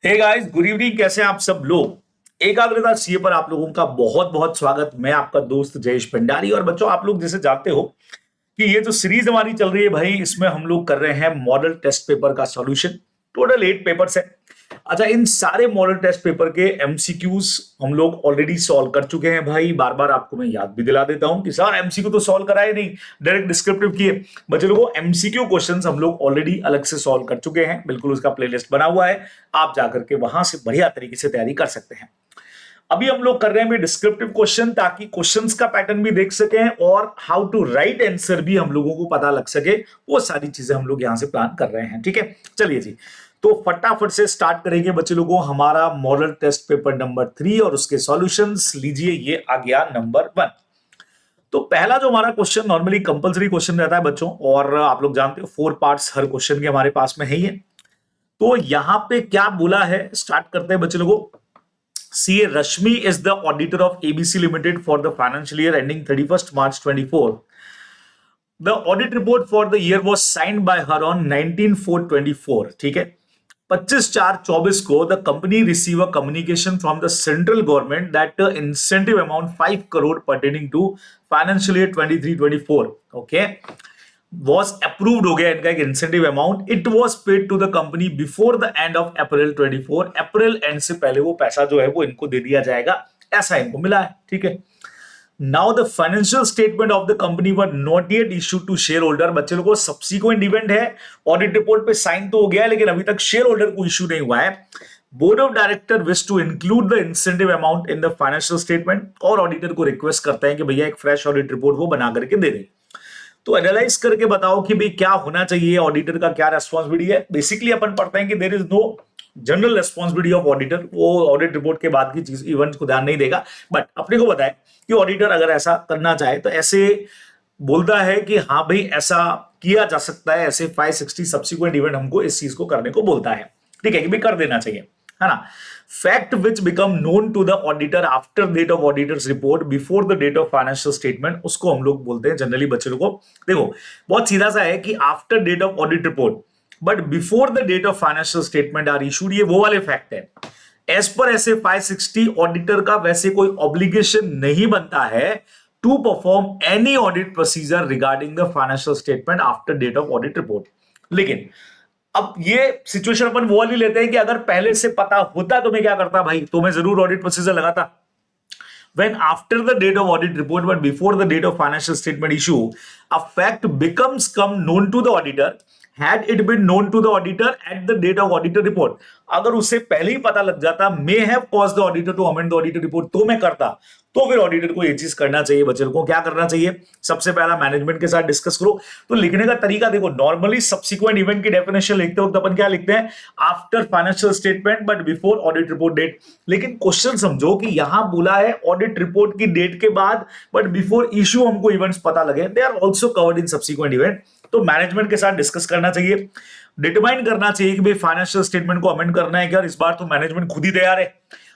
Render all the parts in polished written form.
Hey guys, good evening. कैसे हैं आप सब लोग। एकाग्रता सीए पर आप लोगों का बहुत बहुत स्वागत। मैं आपका दोस्त जयेश भंडारी। और बच्चों, आप लोग जैसे जानते हो कि ये जो सीरीज हमारी चल रही है भाई, इसमें हम लोग कर रहे हैं मॉडल टेस्ट पेपर का सॉल्यूशन। टोटल 8 पेपर्स है। अच्छा, इन सारे मॉडल टेस्ट पेपर के एमसीक्यूज हम लोग ऑलरेडी सॉल्व कर चुके हैं भाई। बार बार आपको मैं याद भी दिला देता हूं कि सर एमसीक्यू तो सॉल्व कराए नहीं, डायरेक्ट डिस्क्रिप्टिव किए। बच्चे लोगों, एमसीक्यू क्वेश्चंस हम लोग ऑलरेडी अलग से सॉल्व कर चुके हैं। बिल्कुल उसका प्लेलिस्ट बना हुआ है, आप जाकर के वहां से बढ़िया तरीके से तैयारी कर सकते हैं। अभी हम लोग कर रहे हैं डिस्क्रिप्टिव क्वेश्चन, ताकि क्वेश्चंस का पैटर्न भी देख सकें और हाउ टू राइट आंसर भी हम लोगों को पता लग सके। वो सारी चीजें हम लोग यहां से प्लान कर रहे हैं। ठीक है, चलिए जी। तो फटाफट से स्टार्ट करेंगे बच्चे लोगों हमारा मॉडल टेस्ट पेपर नंबर 3 और उसके सॉल्यूशंस। लीजिए, ये आ गया नंबर 1। तो पहला जो हमारा क्वेश्चन नॉर्मली कंपलसरी क्वेश्चन रहता है बच्चों, और आप लोग जानते हो 4 पार्ट्स हर क्वेश्चन के हमारे पास में है ही है। तो यहां पे क्या बोला है, स्टार्ट करते हैं बच्चे लोगों। CA Rashmi is the auditor of ABC Limited for the financial year ending 31st March 24. The audit report for the year was signed by her on 19/4/24. ठीक है, 25/4/24 को the company receive a communication from the central government that the incentive amount 5 crore pertaining to financial year 23-24, okay, was approved। हो गया इनका एक incentive amount. It was paid to the company before the end of April 24। April end से पहले वो पैसा जो है वो इनको दे दिया जाएगा, ऐसा इनको मिला है। ठीक है, now the financial statement of the company were not yet issued to share holder. बच्चे लोगों, सब्सिक्वेंट इवेंट है। ऑडिट रिपोर्ट पे साइन तो हो गया है, लेकिन अभी तक शेयर होल्डर को इश्यू नहीं हुआ है। Board of director wish to include the incentive amount in the financial statement, और ऑडिटर को रिक्वेस्ट करते हैं कि भैया एक फ्रेश ऑडिट रिपोर्ट वो बना करके दे दे। तो एनालाइज करके बताओ कि भाई क्या होना चाहिए, ऑडिटर का क्या रेस्पॉन्सिबिलिटी है। बेसिकली अपन पढ़ते हैं कि there is no general responsibility of auditor. वो ऑडिट रिपोर्ट के बाद की चीज इवेंट्स को ध्यान नहीं देगा, बट अपने को बताए कि ऑडिटर अगर ऐसा करना चाहे तो ऐसे बोलता है कि हाँ भाई ऐसा किया जा सकता है। ऐसे 560 सब्सिक्वेंट इवेंट हमको इस चीज को करने को बोलता है। ठीक है, कि भाई कर देना चाहिए, है ना। Fact which become known to the auditor after date of auditor's report before the date of financial statement, उसको हम लोग बोलते हैं जनरली बच्चों को। देखो, बहुत सीधा सा है कि after date of audit report but before the date of financial statement are issued, ये वो वाले फैक्ट है। एज पर ऐसे 560 ऑडिटर का वैसे कोई ऑब्लिगेशन नहीं बनता है to perform any audit procedure regarding the financial statement after date of audit report. लेकिन अब ये सिचुएशन अपन वो वाली लेते हैं कि अगर पहले से पता होता तो मैं क्या करता भाई, तो मैं जरूर ऑडिट प्रोसीजर लगाता। When after the date of audit report but before the date of financial statement issue, a fact becomes come known to the auditor had it been known to the auditor at the date of auditor report। अगर उससे पहले ही पता लग जाता, may have caused the auditor to amend the auditor report, तो मैं करता। तो फिर ऑडिटर को ये चीज करना चाहिए बच्चों को। क्या करना चाहिए, सबसे पहला मैनेजमेंट के साथ डिस्कस करो। तो लिखने का तरीका देखो, नॉर्मली सब्सिक्वेंट इवेंट की डेफिनेशन लिखते वक्त अपन क्या लिखते हैं, after financial statement but before audit report date. लेकिन क्वेश्चन समझो कि यहां बोला है ऑडिट रिपोर्ट की डेट के बाद बट बिफोर इश्यू हमको इवेंट्स पता लगे, they are also covered in subsequent event. तो मैनेजमेंट के साथ डिस्कस करना चाहिए, डिटरमाइन करना चाहिए कि भाई फाइनेंशियल स्टेटमेंट को अमेंड करना है क्या। इस बार तो मैनेजमेंट खुद ही तैयार है।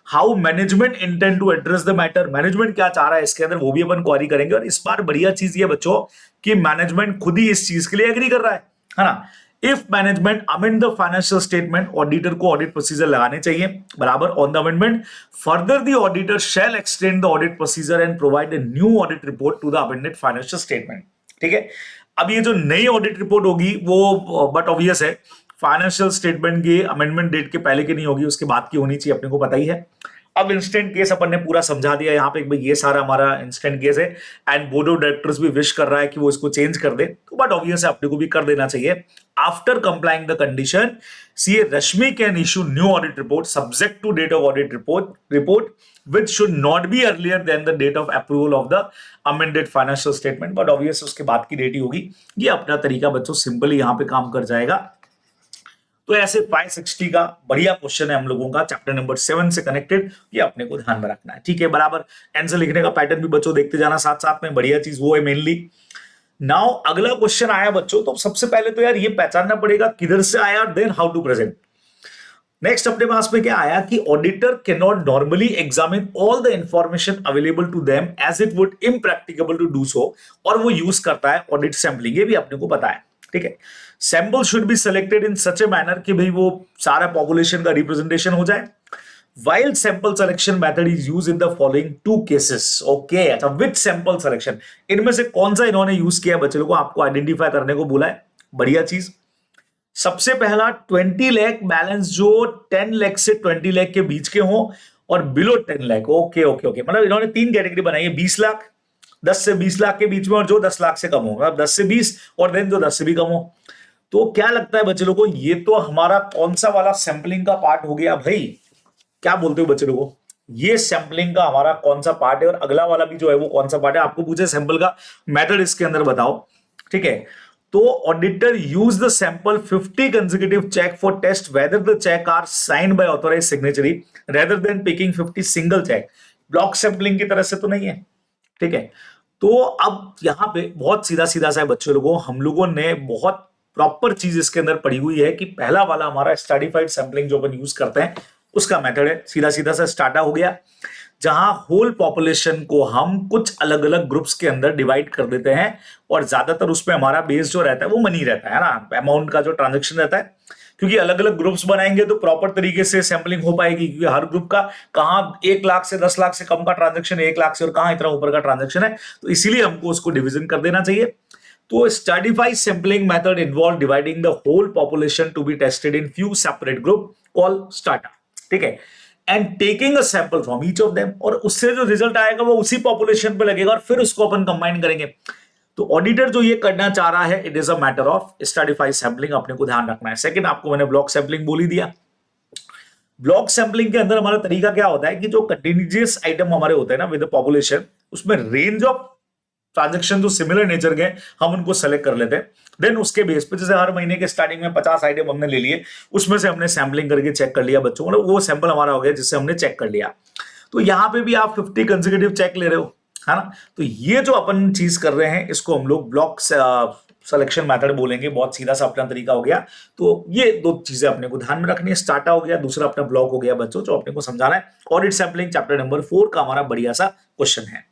How management intend to address the matter, management क्या चाह रहा है इसके अंदर, वो भी अपन क्वेरी करेंगे। और इस बार बढ़िया चीज ये बच्चों कि मैनेजमेंट खुद ही इस चीज के लिए एग्री कर रहा है ना। If management amend the financial statement, auditor को ऑडिट प्रोसीजर लगाने चाहिए बराबर on the amendment. Further the auditor shall extend the audit procedure and provide a new audit report to the amended financial statement. ठीक है, अब ये जो नई ऑडिट रिपोर्ट होगी वो बट ऑब्वियस है फाइनेंशियल स्टेटमेंट की अमेंडमेंट डेट के पहले की नहीं होगी, उसके बाद की होनी चाहिए, अपने को पता ही है। अब इंस्टेंट केस अपन ने पूरा समझा दिया यहाँ पे, ये सारा हमारा इंस्टेंट केस है एंड बोर्ड ऑफ डायरेक्टर्स भी विश कर रहा है कि वो इसको चेंज कर दे, तो बट ऑब्वियस है अपने को भी कर देना चाहिए। After complying the condition, CA Rashmi can issue new audit report subject to date of audit report which should not be earlier than the date of approval of the amended financial statement। but obvious उसके बाद की date ही होगी। ये अपना तरीका बच्चों simply यहां पे काम कर जाएगा। तो ऐसे 560 का बढ़िया क्वेश्चन है हम लोगों का चैप्टर नंबर 7 से कनेक्टेड, ये अपने को ध्यान में रखना है। ठीक है, बराबर आंसर लिखने का पैटर्न भी बच्चों देखते जाना साथ साथ में, बढ़िया चीज वो है मेनली। नाउ अगला क्वेश्चन आया बच्चों, तो सबसे पहले तो यार ये पहचानना पड़ेगा किधर से आया, then how to present. Next अपने पास में क्या आया कि auditor can not normally examine all the information available to them as it would impracticable to do so, और वो यूज करता है ऑडिट सैंपलिंग, ये भी अपने को पता है। ठीक है, sample should be selected in such a manner कि भाई वो सारा पॉपुलेशन का रिप्रेजेंटेशन हो जाए. While sample selection method is used in the following two cases. Okay, अच्छा विथ सैंपल सिलेक्शन, इनमें से कौन सा इन्होंने यूज किया बच्चे लोगों को आपको आइडेंटिफाई करने को बोला है. बढ़िया चीज. सबसे पहला 20 लाख बैलेंस जो 10 लाख से 20 लाख के बीच के हो और below 10 lakh. Okay okay okay, मतलब इन्होंने तीन कैटेगरी बनाई है. 20 लाख, 10 से 20 लाख के बीच में और जो 10 लाख से कम हो, मतलब 10 से 20 और देन जो 10 से भी कम हो. तो क्या लगता है बच्चे लोगों को, ये तो हमारा कौन सा वाला सैंपलिंग का पार्ट हो गया भाई? क्या बोलते हो बच्चे लोगों को, ये सैंपलिंग का हमारा कौन सा पार्ट है? और अगला वाला भी जो है वो कौन सा पार्ट है? आपको पूछे सैंपल का मेथड इसके अंदर बताओ. ठीक है, तो auditor use the sample 50 consecutive cheque for test whether the cheque are signed by authorised signatory rather than picking 50 single cheque. Block sampling की तरह से तो नहीं है. ठीक है, तो अब यहां पे बहुत सीधा सीधा सा है बच्चों लोगों, हम लोगों ने बहुत प्रॉपर चीज इसके अंदर पढ़ी हुई है कि पहला वाला हमारा स्ट्रैटिफाइड सैंपलिंग जो अपन यूज करते हैं उसका मेथड है. सीधा सीधा सा स्टार्टा हो गया, जहां होल पॉपुलेशन को हम कुछ अलग अलग ग्रुप्स के अंदर डिवाइड कर देते हैं और ज्यादातर उसमें हमारा बेस जो रहता है वो मनी रहता है ना, अमाउंट का जो ट्रांजेक्शन रहता है. क्योंकि अलग अलग ग्रुप्स बनाएंगे तो प्रॉपर तरीके से सैंपलिंग हो पाएगी, क्योंकि हर ग्रुप का कहां 1 लाख से 10 लाख से कम का ट्रांजेक्शन है 1 लाख से, और कहां इतना ऊपर का ट्रांजेक्शन है. तो इसीलिए हमको उसको डिवीजन कर देना चाहिए. तो stratified sampling method involve dividing the whole population to be tested in few separate group call strata. ठीक है, and taking a sample from each of them, और उससे जो रिजल्ट आएगा वो उसी पॉपुलेशन पे लगेगा और फिर उसको अपन कंबाइन करेंगे. तो ऑडिटर जो ये करना चाह रहा है, it is a matter of stratified sampling, अपने को ध्यान रखना है. सेकंड, आपको मैंने ब्लॉक सैंपलिंग बोल ही दिया. ब्लॉक सैंपलिंग के अंदर हमारा तरीका क्या होता है कि जो कंटीन्यूअस आइटम हमारे होते हैं ना विद द पॉपुलेशन, उसमें रेंज ऑफ ट्रांजेक्शन जो सिमिलर नेचर के हम उनको सेलेक्ट कर लेते हैं. देन उसके बेस पे, जैसे हर महीने के स्टार्टिंग में 50 आइटम हमने ले लिए, उसमें से हमने सैंपलिंग करके चेक कर लिया बच्चों, मतलब वो सैंपल हमारा हो गया जिससे हमने चेक कर लिया. तो यहां पे भी आप 50 कंसेक्यूटिव चेक ले रहे हो, है ना. तो ये जो अपन चीज कर रहे हैं इसको हम लोग ब्लॉक सिलेक्शन मेथड बोलेंगे. बहुत सीधा सा अपना तरीका हो गया. तो ये दो चीजें अपने को ध्यान में रखनी है. स्टार्टा हो गया, दूसरा अपना ब्लॉक हो गया बच्चों, जो अपने को समझाना है. ऑडिट सैंपलिंग चैप्टर नंबर 4 का हमारा बढ़िया सा क्वेश्चन है.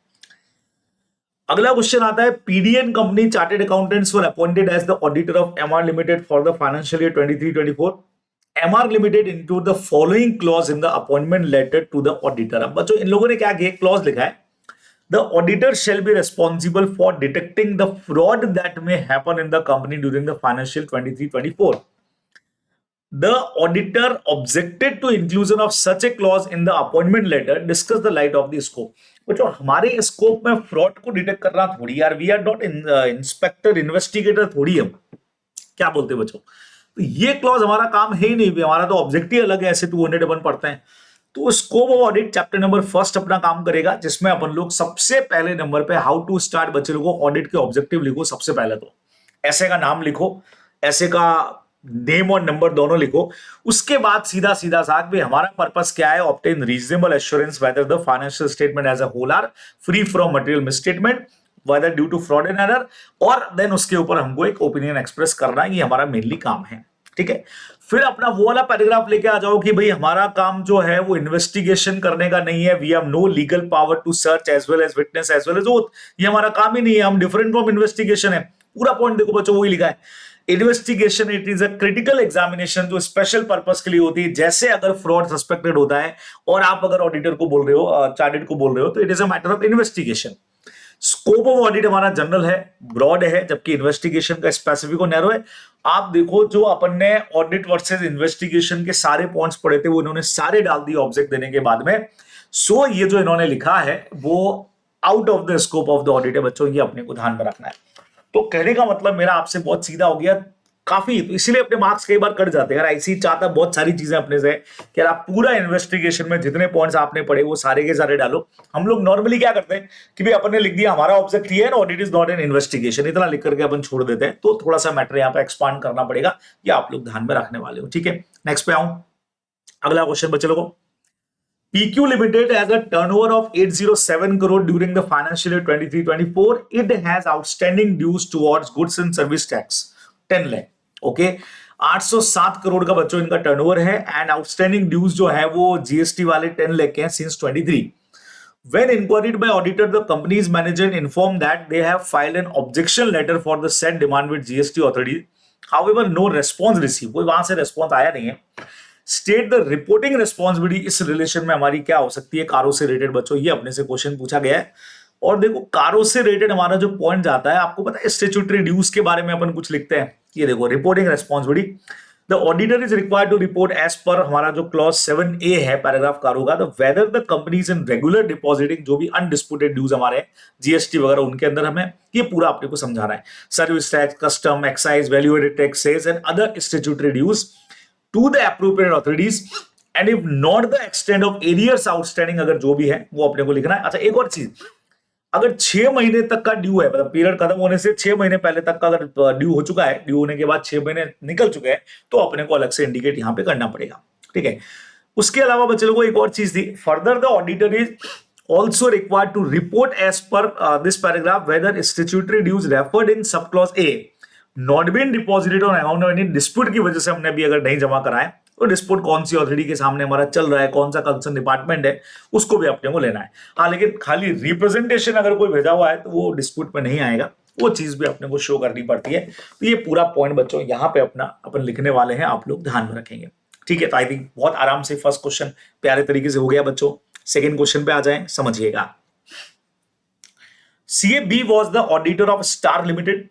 अगला क्वेश्चन आता है, PDN company chartered accountants were appointed as the auditor of MR limited for the financial year 23-24. MR limited include the following clause in the appointment letter to the auditor. अब बच्चों इन लोगों ने क्या किया, क्लॉज लिखा है, the auditor shall be responsible for detecting the fraud that may happen in the company during the financial 23-24. The auditor objected to inclusion of such a clause in the appointment letter. Discuss the light of the scope. बच्चों हमारे scope में fraud को detect करना थोड़ी यार, we are not inspector investigator थोड़ी हम. क्या बोलते हैं बच्चों? तो ये क्लॉज हमारा काम है ही नहीं, हमारा तो ऑब्जेक्टिव अलग है. ऐसे 200 अपन पढ़ते हैं. तो scope of audit chapter number 1 अपना काम करेगा, जिसमें अपन लोग सबसे पहले नंबर पे हाउ टू स्टार्ट बच्चे लोगों ऑडिट के ऑब्जेक्टिव लिखो. सबसे पहले तो ऐसे का नाम लिखो, ऐसे का नेम और नंबर दोनों लिखो. उसके बाद सीधा सीधा साथ में हमारा पर्पस क्या है, obtain reasonable assurance whether the financial statement as a whole are free from material misstatement whether due to fraud and error. और देन उसके ऊपर हमको एक ओपिनियन एक्सप्रेस करना है, ये हमारा मेनली काम है. ठीक है, फिर अपना वो वाला पैराग्राफ लेके आ जाओ कि भाई हमारा काम जो है वो इन्वेस्टिगेशन करने का नहीं है. We have no legal power to search as well as witness as well as oath. ये हमारा काम ही नहीं है, हम डिफरेंट फ्रॉम इन्वेस्टिगेशन है. पूरा पॉइंट देखो बच्चों, वही लिखा है. Investigation it is a critical examination जो स्पेशल पर्पस के लिए होती है. जैसे अगर फ्रॉड सस्पेक्टेड होता है और आप अगर ऑडिटर को बोल रहे हो, चार्टेड को बोल रहे हो, तो it is a matter of investigation. Scope of audit हमारा जनरल है, ब्रॉड है, जबकि इन्वेस्टिगेशन का स्पेसिफिक और नैरो है. आप देखो जो अपन ने ऑडिट वर्सेस इन्वेस्टिगेशन के सारे पॉइंट्स पढ़े थे वो इन्होंने सारे डाल दिए ऑब्जेक्ट देने के बाद में. सो ये जो इन्होंने लिखा है वो out of the scope of the audit है बच्चों, ये अपने को ध्यान में रखना है. तो कहने का मतलब मेरा आपसे बहुत सीधा हो गया काफी, तो इसीलिए अपने मार्क्स कई बार कट जाते हैं. यार ऐसी चाहता बहुत सारी चीजें अपने से कि आप पूरा इन्वेस्टिगेशन में जितने पॉइंट्स आपने पढ़े वो सारे के सारे डालो. हम लोग नॉर्मली क्या करते हैं कि भाई अपन ने लिख दिया हमारा ऑब्जेक्ट ये है, audit is not an investigation, इतना लिख करके अपन छोड़ देते हैं. तो थोड़ा सा मैटर यहाँ पे एक्सपांड करना पड़ेगा, ये आप लोग ध्यान में रखने वाले हो. ठीक है, नेक्स्ट पे आऊं. अगला क्वेश्चन बच्चे लोगों, PQ Limited has a turnover of 807 crore during the financial year 23-24. It has outstanding dues towards goods and service tax 10 lakh. Okay, 807 crore का बच्चों इनका टर्नओवर है एंड आउटस्टैंडिंग ड्यूज जो है वो जीएसटी वाले 10 लाख के हैं since 23. When inquired by auditor, the company's manager informed that they have filed an objection letter for the said demand with GST authority. However no response receive, कोई वहां से response आया नहीं है। स्टेट द रिपोर्टिंग रेस्पॉन्सिबिलिटी, इस relation में हमारी क्या हो सकती है, कारों से रिलेटेड बच्चों, ये अपने से क्वेश्चन पूछा गया है। और देखो कारों से रिलेटेड हमारा जो पॉइंट जाता है, आपको पता है स्टेट्यूटरी ड्यूज के बारे में अपन कुछ लिखते हैं। ये देखो reporting responsibility, the auditor is required to report as per हमारा जो क्लॉज 7A है पैराग्राफ कारों का, the whether the companies in regular depositing, जो भी अनडिस्प्यूटेड ड्यूज हमारे जीएसटी वगैरह उनके अंदर हमें ये पूरा अपने को समझाना है। Service tax, custom, excise, value added tax, sales and other statutory dues to the appropriate authorities and if not the extent of arrears outstanding, अगर जो भी है वो अपने को लिखना है। अच्छा एक और चीज, अगर 6 महीने तक का ड्यू है, मतलब पीरियड खत्म होने से 6 महीने पहले तक का अगर ड्यू हो चुका है, ड्यू होने के बाद 6 महीने निकल चुके हैं, तो अपने को अलग से इंडिकेट यहां पे करना पड़ेगा। ठीक है, उसके अलावा बच्चे लोगों को एक और चीज थी, further the auditor is also required to report as per this paragraph whether statutory dues referred in subclause A not been deposited on account of any dispute की वजह से हमने अभी अगर नहीं जमा कराए, तो डिस्प्यूट कौन सी ऑथोरिटी के सामने हमारा चल रहा है, कौन सा कंसर्न डिपार्टमेंट है, उसको भी अपने को लेना है। हाँ, लेकिन खाली रिप्रेजेंटेशन अगर कोई भेजा हुआ है तो वो डिस्प्यूट में नहीं आएगा, वो चीज भी अपने को शो करनी पड़ती है। तो ये पूरा पॉइंट बच्चों यहाँ पे अपना अपन लिखने वाले हैं, आप लोग ध्यान में रखेंगे। ठीक है, तो आई थिंक बहुत आराम से फर्स्ट क्वेश्चन प्यारे तरीके से हो गया बच्चों। सेकेंड क्वेश्चन पे आ जाएं, समझिएगा। CAB was the auditor of Star Limited.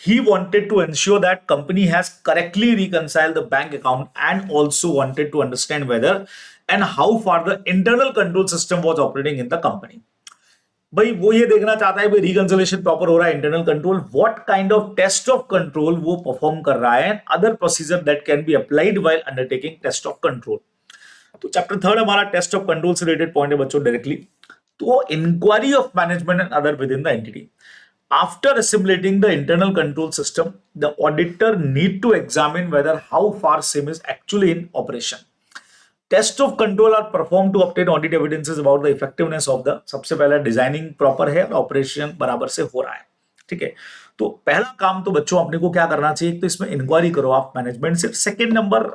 He wanted to ensure that company has correctly reconciled the bank account and also wanted to understand whether and how far the internal control system was operating in the company. भाई वो ये देखना चाहता है भाई reconciliation proper हो रहा है, internal control, what kind of test of control वो परफॉर्म कर रहा है, other procedure that can be applied while undertaking test of control. तो चैप्टर थर्ड हमारा टेस्ट ऑफ कंट्रोल से रिलेटेड पॉइंट है बच्चों डायरेक्टली। तो inquiry of management and other within the entity, after assimilating the internal control system, the auditor need to examine whether how far same is actually in operation. Test of control are performed to obtain audit evidences about the effectiveness of the, सबसे पहला designing proper है और operation बराबर से हो रहा है। ठीक है, तो पहला काम तो बच्चों अपने को क्या करना चाहिए, तो इसमें इंक्वायरी करो आप मैनेजमेंट से। सेकंड नंबर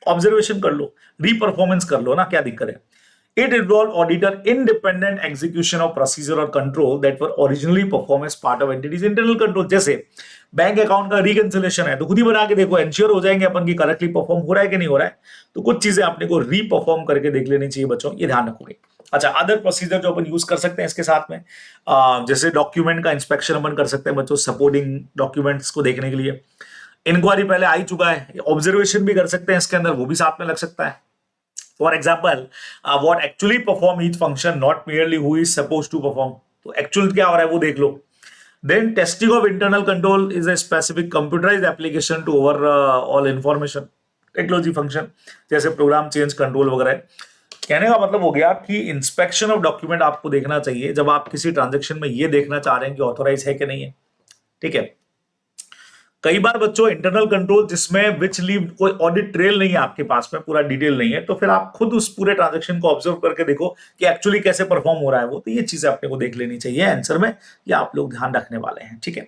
ऑब्जर्वेशन कर लो, रीपरफॉर्मेंस कर लो ना, क्या दिक्कत है। It involved auditor independent execution of procedure or control that were originally performed as part of entity's internal control। जैसे बैंक अकाउंट का रिकंसिलेशन है तो खुद ही बना के देखो, एंश्योर हो जाएंगे अपन की करेक्टली परफॉर्म हो रहा है कि नहीं हो रहा है। तो कुछ चीजें आपने को रीपरफॉर्म करके देख लेनी चाहिए बच्चों, ये ध्यान रखोगे। अच्छा, अदर प्रोसीजर जो अपन यूज कर सकते हैं इसके साथ में, जैसे डॉक्यूमेंट का इंस्पेक्शन अपन कर सकते हैं बच्चों, सपोर्टिंग डॉक्यूमेंट्स को देखने के लिए। इंक्वायरी पहले आ ही चुका है, ऑब्जर्वेशन भी कर सकते हैं इसके अंदर, वो भी साथ में लग सकता है। For example, what actually perform each function, not merely who is supposed to perform। तो actual क्या हो रहा है वो देख लो। Then testing of internal control is a specific computerized application to all information technology function, जैसे प्रोग्राम चेंज कंट्रोल वगैरह। कहने का मतलब हो गया कि इंस्पेक्शन ऑफ डॉक्यूमेंट आपको देखना चाहिए जब आप किसी ट्रांजेक्शन में ये देखना चाह रहे हैं कि ऑथोराइज है कि नहीं है। ठीक है, कई बार बच्चों इंटरनल कंट्रोल जिसमें विच लीव कोई ऑडिट ट्रेल नहीं है आपके पास में, पूरा डिटेल नहीं है, तो फिर आप खुद उस पूरे ट्रांजैक्शन को ऑब्जर्व करके देखो कि एक्चुअली कैसे परफॉर्म हो रहा है वो। तो ये चीजें अपने को देख लेनी चाहिए आंसर में, ये आप लोग ध्यान रखने वाले हैं। ठीक है,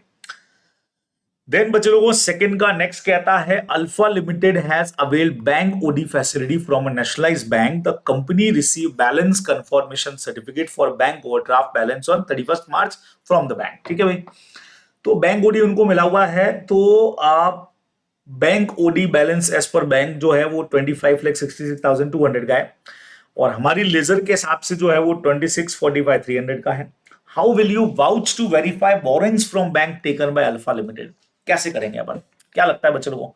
देन बच्चे लोगों सेकंड का नेक्स्ट कहता है, Alpha limited has availed bank OD facility from a nationalised bank, the company receive balance confirmation certificate for bank overdraft balance on 31 March from the bank. ठीक है भाई, तो बैंक ओडी उनको मिला हुआ है, तो आप bank OD balance as per bank जो है वो 25,66,200 का है, और हमारी लेजर के हिसाब से जो है वो 26,45,300 का है। How will you vouch to verify borrowings from bank taken by Alpha limited, कैसे करेंगे अपन, क्या लगता है बच्चों को,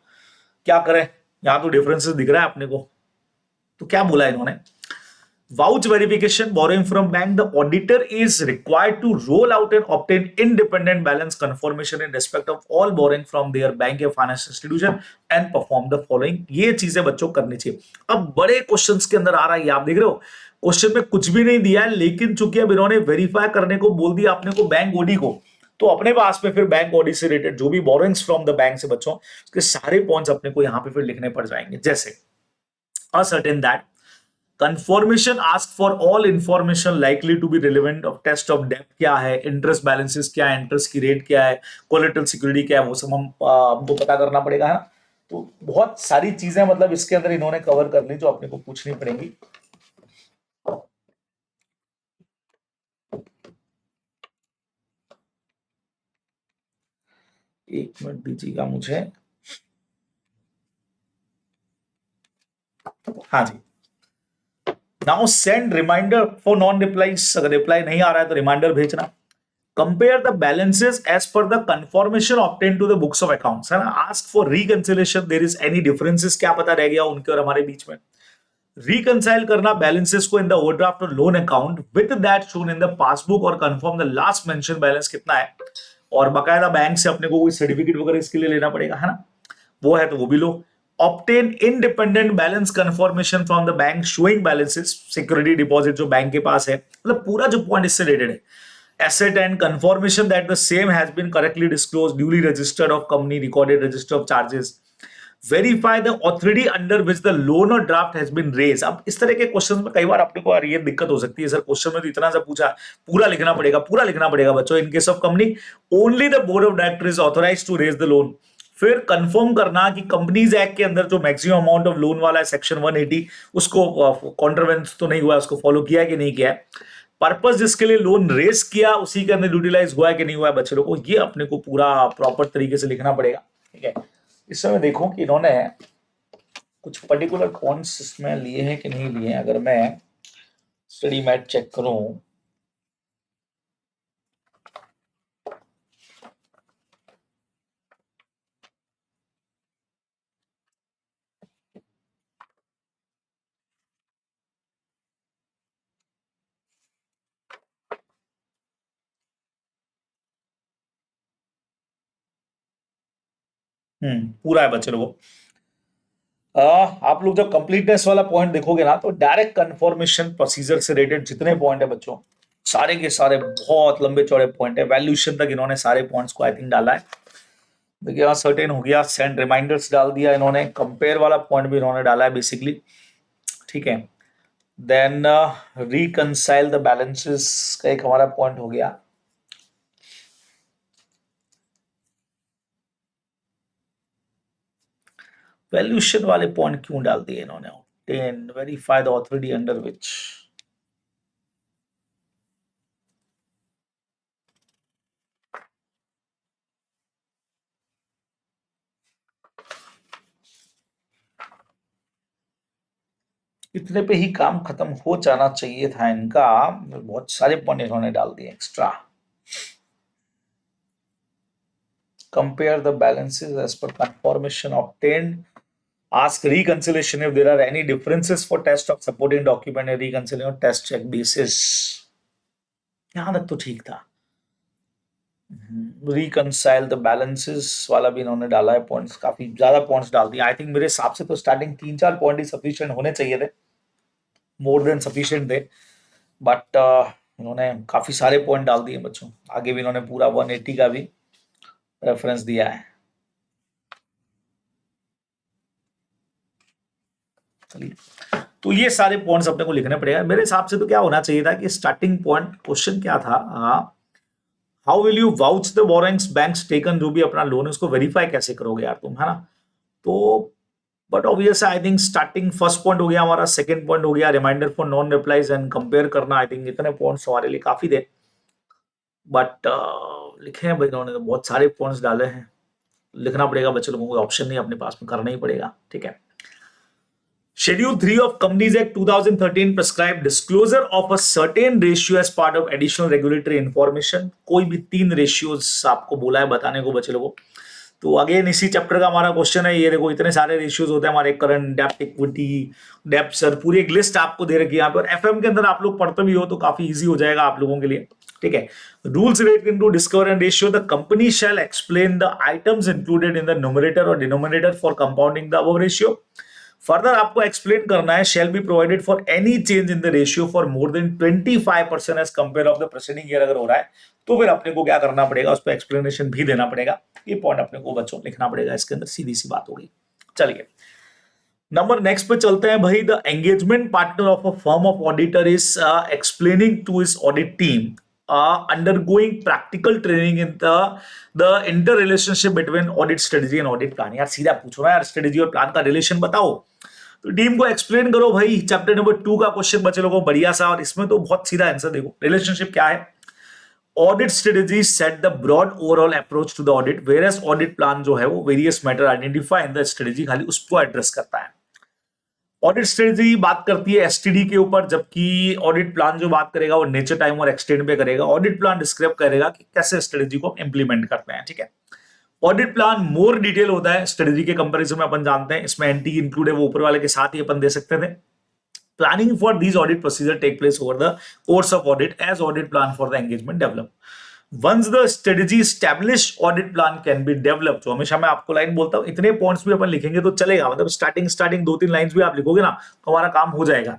क्या करें। यहां तो डिफरेंसेस दिख रहा है अपने को, तो क्या बोला इन्होंने, vouch verification borrowing from bank, the auditor is required to roll out and obtain independent balance confirmation in respect of all borrowing from their bank or financial institution and perform the following। ये चीजें बच्चों करनी चाहिए। अब बड़े questions के अंदर आ रहा है, आप देख रहे हो क्वेश्चन में कुछ भी नहीं दिया है, लेकिन चूंकि अब इन्होंने वेरीफाई करने को बोल दिया अपने को बैंक ओडी को, तो अपने पास में फिर बैंक ओडी से रिलेटेड जो भी बोरोइंग्स फ्रॉम द बैंक से बच्चों, उसके सारे पॉइंट्स अपने को यहां पे फिर लिखने पड़ जाएंगे। जैसे ascertain that confirmation ask for all information likely to be relevant of test of debt क्या है, इंटरेस्ट बैलेंसेस क्या है, इंटरेस्ट की रेट क्या है, कोलेटरल सिक्योरिटी क्या है, वो सब हमको पता करना पड़ेगा है। तो बहुत सारी चीजें मतलब इसके अंदर इन्होंने कवर कर ली जो अपने को पूछनी पड़ेंगी। एक मिनट दीजिएगा मुझे। हाँ जी, now send reminder for non replies, अगर रिप्लाई नहीं आ रहा है तो रिमाइंडर भेजना। Compare the balances as per the confirmation obtain to the books of accounts, है ना। Ask for reconciliation, there is any differences, क्या पता रह गया उनके और हमारे बीच में। रिकंसाइल करना बैलेंसेस को इन द ओवरड्राफ्ट और loan account with that shown in the passbook, और confirm the last mention balance कितना है, और बकायदा बैंक से अपने को कोई सर्टिफिकेट वगैरह इसके लिए लेना पड़ेगा, है ना, वो है तो वो भी लो। Obtain independent balance confirmation from the bank showing balances, security deposit जो बैंक के पास है, मतलब पूरा जो पॉइंट इससे रिलेटेड है। Asset and confirmation that the same has been correctly disclosed, duly registered of company, recorded register of charges. Verify the authority under which the loan or draft has been raised. अब इस तरह के question में कई बार अपने को ये दिक्कत हो सकती है, सर क्वेश्चन में तो इतना सा पूछा, पूरा लिखना पड़ेगा बच्चों। In case of company, only the board of director is authorised to raise the loan. फिर कंफर्म करना कि कंपनीज एक्ट के अंदर जो मैक्सिमम अमाउंट ऑफ लोन वाला है सेक्शन 180, उसको कॉन्ट्रवेंस तो नहीं हुआ, उसको फॉलो किया कि नहीं किया है। पर्पस जिसके लिए लोन रेस किया उसी के अंदर यूटिलाइज हुआ है कि नहीं हुआ है बच्चे लोगों को, ये अपने को पूरा प्रॉपर तरीके से लिखना पड़ेगा, ठीक है। इस समय देखो कि इन्होंने कुछ पर्टिकुलर पॉइंट्स इसमें लिए हैं कि नहीं लिए हैं। अगर मैं स्टडी मैट चेक करूं, पूरा है बच्चे लोगों। आप लोग जब कंप्लीटनेस वाला पॉइंट देखोगे ना, तो डायरेक्ट कंफर्मेशन प्रोसीजर से रिलेटेड जितने पॉइंट है बच्चों, सारे के सारे बहुत लंबे चौड़े पॉइंट है। वैल्यूएशन तक इन्होंने सारे पॉइंट्स को आई थिंक डाला है। देखिए यहाँ सर्टेन हो गया, सेंड रिमाइंडर्स डाल दिया इन्होंने, कंपेयर वाला पॉइंट भी इन्होंने डाला है बेसिकली, ठीक है। देन रिकंसाइल द बैलेंसेस का एक हमारा पॉइंट हो गया। वैल्यूएशन वाले पॉइंट क्यों डाल दिए इन्होंने? Obtain, verify the authority under which, इतने पे ही काम खत्म हो जाना चाहिए था इनका, बहुत सारे पॉइंट इन्होंने डाल दिए extra. Compare the balances as per confirmation obtained, ask reconciliation if there are any differences for test of supporting document and reconciliation test check basis। यहां तक तो ठीक था। रिकंसाइल द बैलेंसेस वाला भी इन्होंने डाला है पॉइंट्स, काफी ज्यादा पॉइंट्स डाल दिए। आई थिंक मेरे हिसाब से तो स्टार्टिंग 3-4 पॉइंट ही सफिशिएंट होने चाहिए थे, मोर देन सफिशिएंट थे, बट इन्होंने काफी सारे पॉइंट डाल दिए बच्चों। आगे भी इन्होंने पूरा 180 का भी रेफरेंस दिया है। चलिए, तो ये सारे पॉइंट्स अपने को लिखने पड़ेगा। मेरे हिसाब से तो क्या होना चाहिए था कि स्टार्टिंग पॉइंट क्वेश्चन क्या था, how will you vouch the borrowings banks taken, जो भी अपना लोन है उसको वेरीफाई कैसे करोगे यार तुम, है ना। तो but obvious I think starting first point हो गया हमारा, सेकंड पॉइंट हो गया reminder for non replies and compare करना। आई थिंक इतने पॉइंट्स हमारे लिए काफी थे, बट लिखे हैं भाई इन्होंने तो बहुत सारे पॉइंट्स डाले हैं। लिखना पड़ेगा बच्चे लोगों को, ऑप्शन नहीं अपने पास में, करना ही पड़ेगा, ठीक है। Schedule 3 of Companies Act 2013 prescribe disclosure of a certain ratio as part of additional regulatory information। कोई भी 3 रेशियोज आपको बोला है बताने को बच्चे लोगों। तो अगेन इसी चैप्टर का हमारा क्वेश्चन है, ये देखो इतने सारे रेशियोज होते हैं हमारे, करंट, डेब्ट, इक्विटी, डेब्ट, सर पूरी एक लिस्ट आपको दे रखी है यहाँ पे। और एफएम के अंदर आप लोग पढ़ते भी हो तो काफी इजी हो जाएगा आप लोगों के लिए, ठीक है। Rules related to discover and ratio, the company shall explain the items included in the numerator और denominator for compounding the above ratio. Further आपको एक्सप्लेन करना है, shall be provided for any change in the ratio for more than 25% as compare of the preceding year. अगर हो रहा है तो फिर अपने को क्या करना पड़ेगा, उस पर एक्सप्लेनेशन भी देना पड़ेगा। ये पॉइंट अपने को बच्चों लिखना पड़ेगा इसके अंदर, सीधी सी बात होगी। चलिए नंबर नेक्स्ट पे चलते हैं भाई। The engagement partner of a firm of auditor is explaining to his audit team undergoing practical training in the inter relationship between audit strategy and audit plan। यार सीधा पूछो ना यार, स्ट्रेटेजी और प्लान का रिलेशन बताओ, तो टीम को एक्सप्लेन करो भाई। चैप्टर नंबर 2 का क्वेश्चन बच्चे लोगों को बढ़िया सा, और इसमें तो बहुत सीधा आंसर देखो। रिलेशनशिप क्या है, audit strategy set the broad overall approach to the audit, various audit plan जो है वो various matter identify in the strategy, खाली उसको एड्रेस करता है। ऑडिट स्ट्रेटजी बात करती है एसटीडी के ऊपर, जबकि ऑडिट प्लान जो बात करेगा वो नेचर, टाइम और एक्सटेंड पे करेगा। ऑडिट प्लान डिस्क्राइब करेगा कि कैसे स्ट्रेटजी को इंप्लीमेंट करते हैं, ठीक है। ऑडिट प्लान मोर डिटेल होता है स्ट्रेटजी के कंपैरिजन में, अपन जानते हैं। इसमें एंटी इंक्लूड है, वो ऊपर वाले के साथ ही अपन दे सकते थे। Planning for these audit procedure take place over the course of audit as audit plan for the engagement develop. Once the strategy established, audit plan can be developed। तो हमेशा मैं आपको लाइन बोलता हूं, इतने पॉइंट्स भी अपन लिखेंगे तो चलेगा, मतलब स्टार्टिंग 2-3 लाइंस भी आप लिखोगे ना तो हमारा काम हो जाएगा।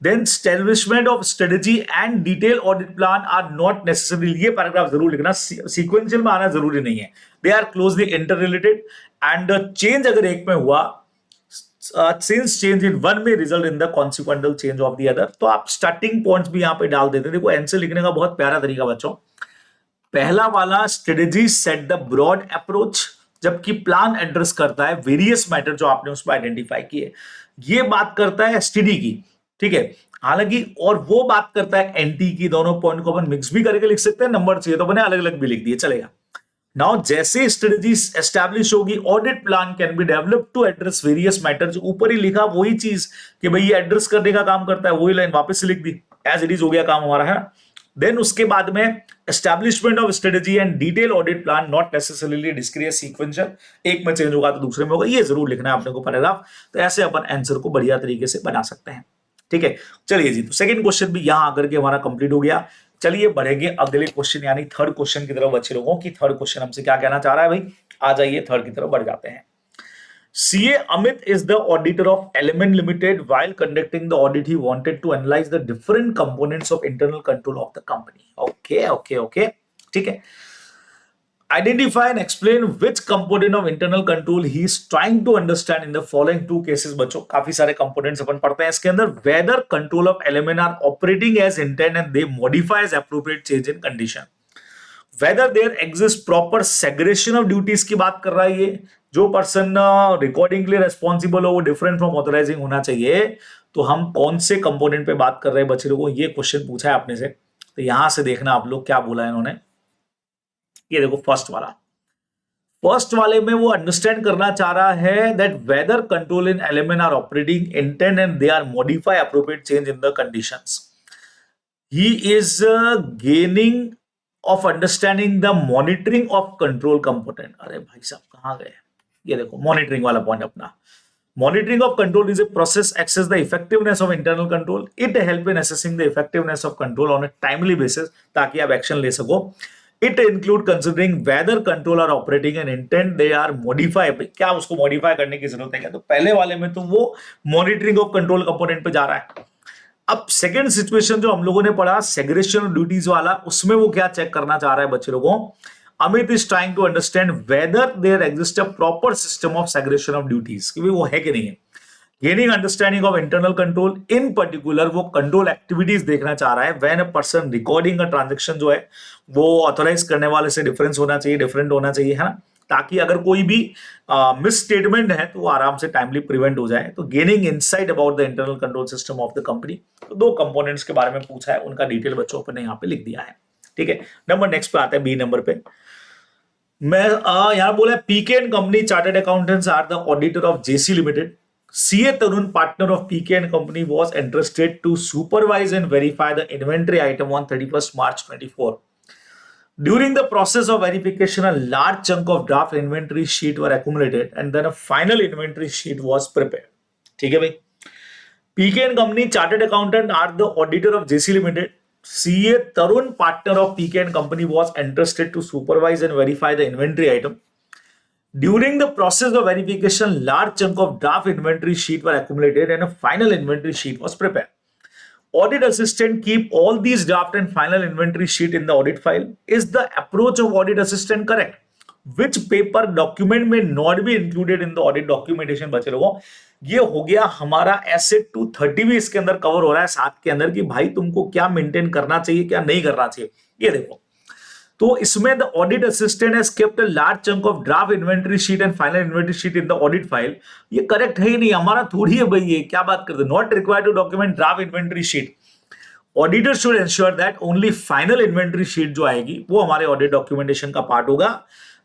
Then establishment of strategy and detailed audit plan are not necessarily, ये पैराग्राफ जरूर लिखना, सीक्वेंशियल में आना जरूरी नहीं है। They are closely interrelated and change अगर एक में हुआ, since change in one may result in the consequential change of the other। तो आप स्टार्टिंग पॉइंट्स भी यहाँ पे डाल देते। देखो आंसर लिखने का बहुत प्यारा तरीका बच्चों, पहला वाला strategy set the broad approach, जबकि प्लान एड्रेस करता है वेरियस मैटर जो आपने उसमें आइडेंटिफाई किए। ये बात करता है एसटीडी की, ठीक है, हालांकि, और वो बात करता है एनटी की। दोनों पॉइंट को अपन मिक्स भी करके लिख सकते हैं, नंबर चाहिए तो अपने अलग अलग भी लिख दिए, चलेगा। नाउ जैसे स्ट्रेटजी एस्टैब्लिश होगी, audit plan can be develop to address various matter. जो ऊपर ही लिखा वही चीज कि भाई ये एड्रेस करने का काम करता है, वही लाइन वापस से लिख दी, एज इट इज हो गया काम हमारा, है ना। देन उसके बाद में establishment of strategy and detail audit plan, not necessarily discrete sequential, एक में चेंज होगा तो दूसरे में होगा, ये जरूर लिखना है आपने को पैराग्राफ। तो ऐसे अपन आंसर को बढ़िया तरीके से बना सकते हैं, ठीक है। चलिए जी, तो सेकंड क्वेश्चन भी यहां आकर के हमारा कंप्लीट हो गया। चलिए बढ़ेंगे अगले क्वेश्चन यानी थर्ड क्वेश्चन की तरफ। बच्चे लोगों की थर्ड क्वेश्चन हमसे क्या कहना चाह रहा है भाई, आ जाइए थर्ड की तरफ बढ़ जाते हैं। CA Amit is the auditor of Element Limited. While conducting the audit, he wanted to analyze the different components of internal control of the company. Okay. ठीक है। Identify and explain which component of internal control he is trying to understand in the following two cases। बच्चों काफी सारे components अपन पढ़ते हैं इसके अंदर। Whether control of element are operating as intended and they modify as appropriate change in condition। Whether there exists proper segregation of duties की बात कर रहा है ये, जो पर्सन रिकॉर्डिंग के लिए रेस्पॉन्सिबल हो वो डिफरेंट फ्रॉम ऑथराइजिंग होना चाहिए। तो हम कौन से कंपोनेंट पे बात कर रहे हैं बच्चे लोगों, ये क्वेश्चन पूछा है आपने से। तो यहां से देखना आप लोग क्या बोला है इन्होंने। ये देखो फर्स्ट वाले में वो अंडरस्टैंड करना चाह रहा है that whether control in element are operating intend and they are modify appropriate change in the conditions. He is gaining of understanding the monitoring of control component. अरे भाई साहब कहां गए, ये देखो मॉनिटरिंग वाला पॉइंट अपना। Monitoring of control is a process assess the effectiveness of internal control. It help in assessing the effectiveness of control on a timely basis, ताकि आप एक्शन ले सको। It include considering whether control are operating an intent they are modify. क्या उसको modify करने की जरूरत है क्या? तो पहले वाले में तो वो मॉनिटरिंग ऑफ कंट्रोल कंपोनेंट पे जा रहा है। अब सेकेंड सिचुएशन जो हम लोगों ने पढ़ा सेग्रेगेशन ऑफ ड्यूटीज वाला, उसमें वो क्या चेक करना चाह रहा है बच्चे लोगों, Amit is trying to understand whether there exist a proper system of segregation of duties, कि वो है कि नहीं है। Gaining understanding of internal control, in particular वो कंट्रोल एक्टिविटीज देखना चाह रहा है। When a person recording a transaction जो है वो ऑथराइज करने वाले से डिफरेंस होना चाहिए, डिफरेंट होना चाहिए, है ना, ताकि अगर कोई भी मिस स्टेटमेंट है तो वो आराम से टाइमली प्रिवेंट हो जाए। तो gaining insight about the internal control system of the company, तो दो कंपोनेंट्स के बारे में पूछा है, उनका डिटेल बच्चों ने यहाँ पे लिख दिया है। ठीक है, नंबर नेक्स्ट पे आते हैं, बी नंबर पे। मैं यहां बोला P K and company chartered accountants are the auditor of J C limited. C A Tarun partner of P K and company was interested to supervise and verify the inventory item on 31st March 2024. During the process of verification, a large chunk of draft inventory sheet were accumulated and then a final inventory sheet was prepared. ठीक है भाई, P K and company chartered accountant are the auditor of J C limited. CA Tarun, partner of PK and Company, was entrusted to supervise and verify the inventory item. During the process of verification, large chunk of draft inventory sheet were accumulated and a final inventory sheet was prepared. Audit assistant keep all these draft and final inventory sheet in the audit file. Is the approach of audit assistant correct? Which paper document may not be included in the audit documentation? बच्चे लोगों, ये हो गया हमारा asset 230 भी इसके अंदर cover हो रहा है साथ के अंदर, कि भाई तुमको क्या मेंटेन करना चाहिए क्या नहीं करना चाहिए। ये देखो, तो इसमें the audit assistant has kept a large chunk of draft inventory sheet and final inventory sheet in the audit file. ये करेक्ट है ही नहीं, हमारा थोड़ी है भाई, ये क्या बात करते हैं। Not required to document draft inventory sheet. Auditor should ensure that only final inventory sheet जो आएगी वो हमारे ऑडिट डॉक्यूमेंटेशन का पार्ट होगा।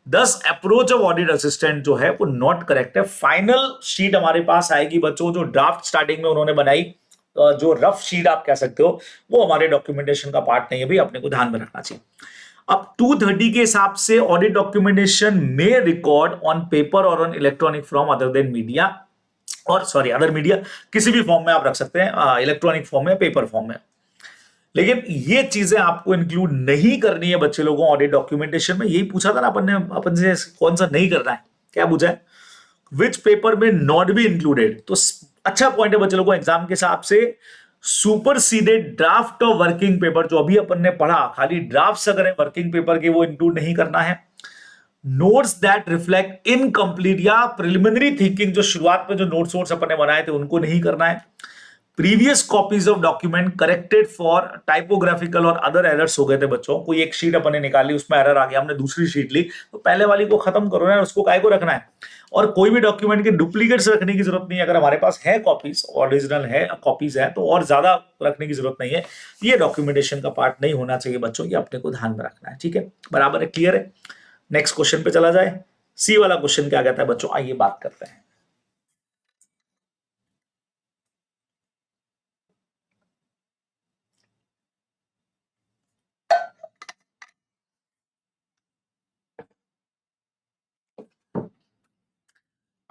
10 अप्रोच ऑफ ऑडिट असिस्टेंट जो है वो नॉट करेक्ट है। फाइनल शीट हमारे पास आएगी बच्चों, जो ड्राफ्ट स्टार्टिंग में उन्होंने बनाई, जो रफ शीट आप कह सकते हो, वो हमारे डॉक्यूमेंटेशन का पार्ट नहीं है भाई, अपने को ध्यान में रखना चाहिए। अब 230 के हिसाब से ऑडिट डॉक्यूमेंटेशन में रिकॉर्ड ऑन पेपर और on electronic form other than media, और सॉरी अदर मीडिया, किसी भी फॉर्म में आप रख सकते हैं, इलेक्ट्रॉनिक फॉर्म में, पेपर फॉर्म में। लेकिन ये चीजें आपको इंक्लूड नहीं करनी है बच्चे लोगों ऑडिट डॉक्यूमेंटेशन में। यही पूछा था ना अपन ने, अपन से कौन सा नहीं करना है, क्या पूछा है, विच पेपर में नॉट बी इंक्लूडेड। तो अच्छा पॉइंट है बच्चे लोगों, एग्जाम के हिसाब से superseded draft of working paper, जो अभी अपन ने पढ़ा, खाली ड्राफ्ट अगर है वर्किंग पेपर के, वो इंक्लूड नहीं करना है। नोट्स दैट रिफ्लेक्ट इनकम्प्लीट या प्रिलिमिनरी थिंकिंग, जो शुरुआत में जो नोट्स अपन ने बनाए थे उनको नहीं करना है। Previous copies of document corrected for typographical और अदर एरर्स हो गए थे बच्चों, कोई एक शीट अपन ने निकाली उसमें एरर आ गया, हमने दूसरी शीट ली, तो पहले वाली को खत्म करो ना, उसको काय को रखना है। और कोई भी डॉक्यूमेंट के डुप्लीकेट्स रखने की जरूरत नहीं है, अगर हमारे पास है कॉपीज, ओरिजिनल है कॉपीज है, तो और ज्यादा रखने की जरूरत नहीं है। ये डॉक्यूमेंटेशन का पार्ट नहीं होना चाहिए बच्चों, ये अपने को ध्यान में रखना है, ठीक है, बराबर है, क्लियर है। नेक्स्ट क्वेश्चन पे चला जाए। सी वाला क्वेश्चन क्या कहता है बच्चों, आइए बात करते हैं।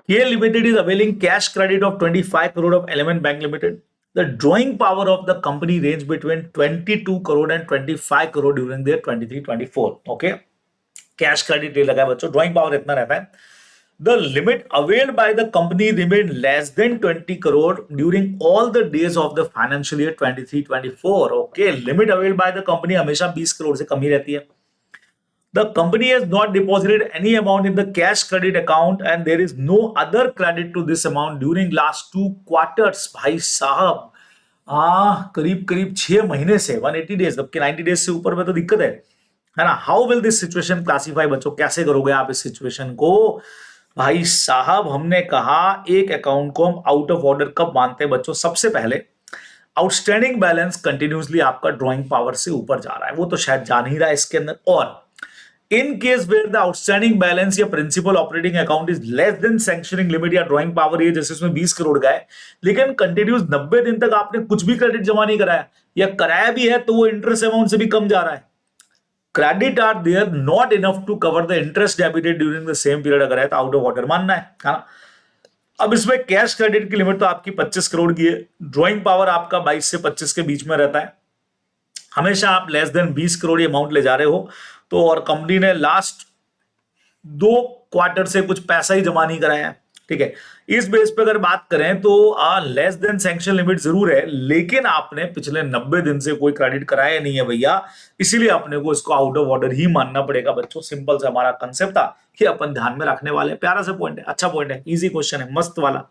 KL Limited is availing cash credit of 25 crore of Element Bank Limited. The drawing power of the company range between 22 crore and 25 crore during their 23-24. Okay, cash credit ले लगा है बच्चों, ड्राइंग पावर इतना रहता है। The limit availed by the company remained less than 20 crore during all the days of the financial year 23-24. Okay, limit availed by the company हमेशा 20 करोड़ से कम ही रहती है। The company has not deposited any amount in the cash credit account and there is no other credit to this amount during last 2 quarters. भाई साहब, करीब करीब 6 महीने से 180 डेज, जबकि 90 डेज से ऊपर में तो दिक्कत है ना। How will this situation classify बच्चों, कैसे करोगे आप इस सिचुएशन को। भाई साहब, हमने कहा एक अकाउंट को हम आउट ऑफ ऑर्डर कब मानते हैं बच्चों, सबसे पहले आउटस्टैंडिंग बैलेंस कंटिन्यूसली आपका ड्रॉइंग पावर से ऊपर जा रहा है, वो तो शायद जा नहीं रहा है इसके अंदर। और in case where the outstanding balance या principal operating account is less than sanctioning limit या drawing power, ये जैसे इसमें 20 करोड़ का है, लेकिन कंटिन्यूस 90 दिन तक आपने कुछ भी क्रेडिट जमा नहीं कराया, या कराया भी है तो वो इंटरेस्ट अमाउंट से भी कम जा रहा है। Credit are there not enough to cover the interest debited during the same period, अगर है तो आउट ऑफ ऑर्डर मानना है ना। अब इसमें कैश क्रेडिट की लिमिट तो आपकी 25 करोड़ की है, ड्रॉइंग पावर आपका 22 से 25 के बीच में रहता है, हमेशा आप लेस देन 20 करोड़ अमाउंट ले जा रहे हो। तो और कंपनी ने लास्ट 2 क्वार्टर से कुछ पैसा ही जमा नहीं कराया, ठीक है। इस बेस पे अगर बात करें तो लेस देन सैंक्शन लिमिट जरूर है, लेकिन आपने पिछले 90 दिन से कोई क्रेडिट कराया नहीं है भैया, इसीलिए अपने को इसको आउट ऑफ ऑर्डर ही मानना पड़ेगा बच्चों। सिंपल से हमारा कंसेप्ट था कि अपन ध्यान में रखने वाले। प्यारा सा पॉइंट है, अच्छा पॉइंट है, इजी क्वेश्चन है, मस्त वाला।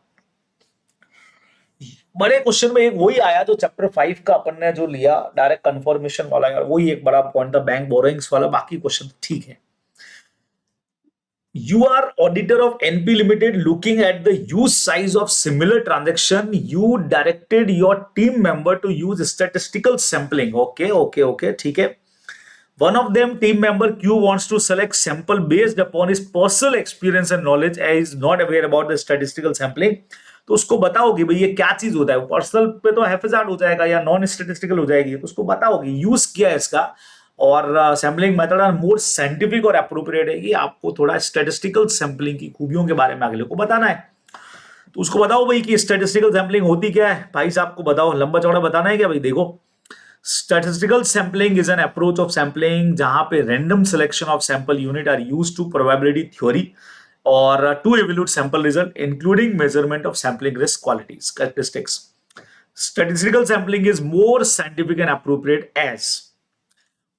बड़े क्वेश्चन में एक वही आया जो चैप्टर 5 का अपन ने जो लिया डायरेक्ट कंफर्मेशन वाला, यार वही एक बड़ा पॉइंट था, बैंक बोरोइंग्स वाला। बाकी क्वेश्चन ठीक है। You are auditor of NP Limited. Looking at the use size of similar transaction, you directed your team member to use statistical sampling. Okay, ठीक है। One of them, team member Q, wants to select sample based upon his personal experience and knowledge and is not aware about the statistical sampling. तो उसको बताओगे भाई ये क्या चीज होता है, पर्सनल पे तो हैफेजार्ड हो जाएगा या नॉन स्टेटिस्टिकल हो जाएगी, तो उसको बताओगे यूज किया है इसका, और sampling method are more scientific और अप्रोप्रिएट है कि आपको थोड़ा स्टैटिस्टिकल सैम्पलिंग की खूबियों के बारे में अगले को बताना है। तो उसको बताओ भाई कि स्टैटिस्टिकल सैम्पलिंग होती क्या है, भाई साहब को बताओ, लंबा चौड़ा बताना है क्या भाई। देखो, statistical sampling is an approach of sampling जहां पे random selection of sample unit are used to probability theory or to evaluate sample result including measurement of sampling risk qualities characteristics. Statistical sampling is more scientific and appropriate as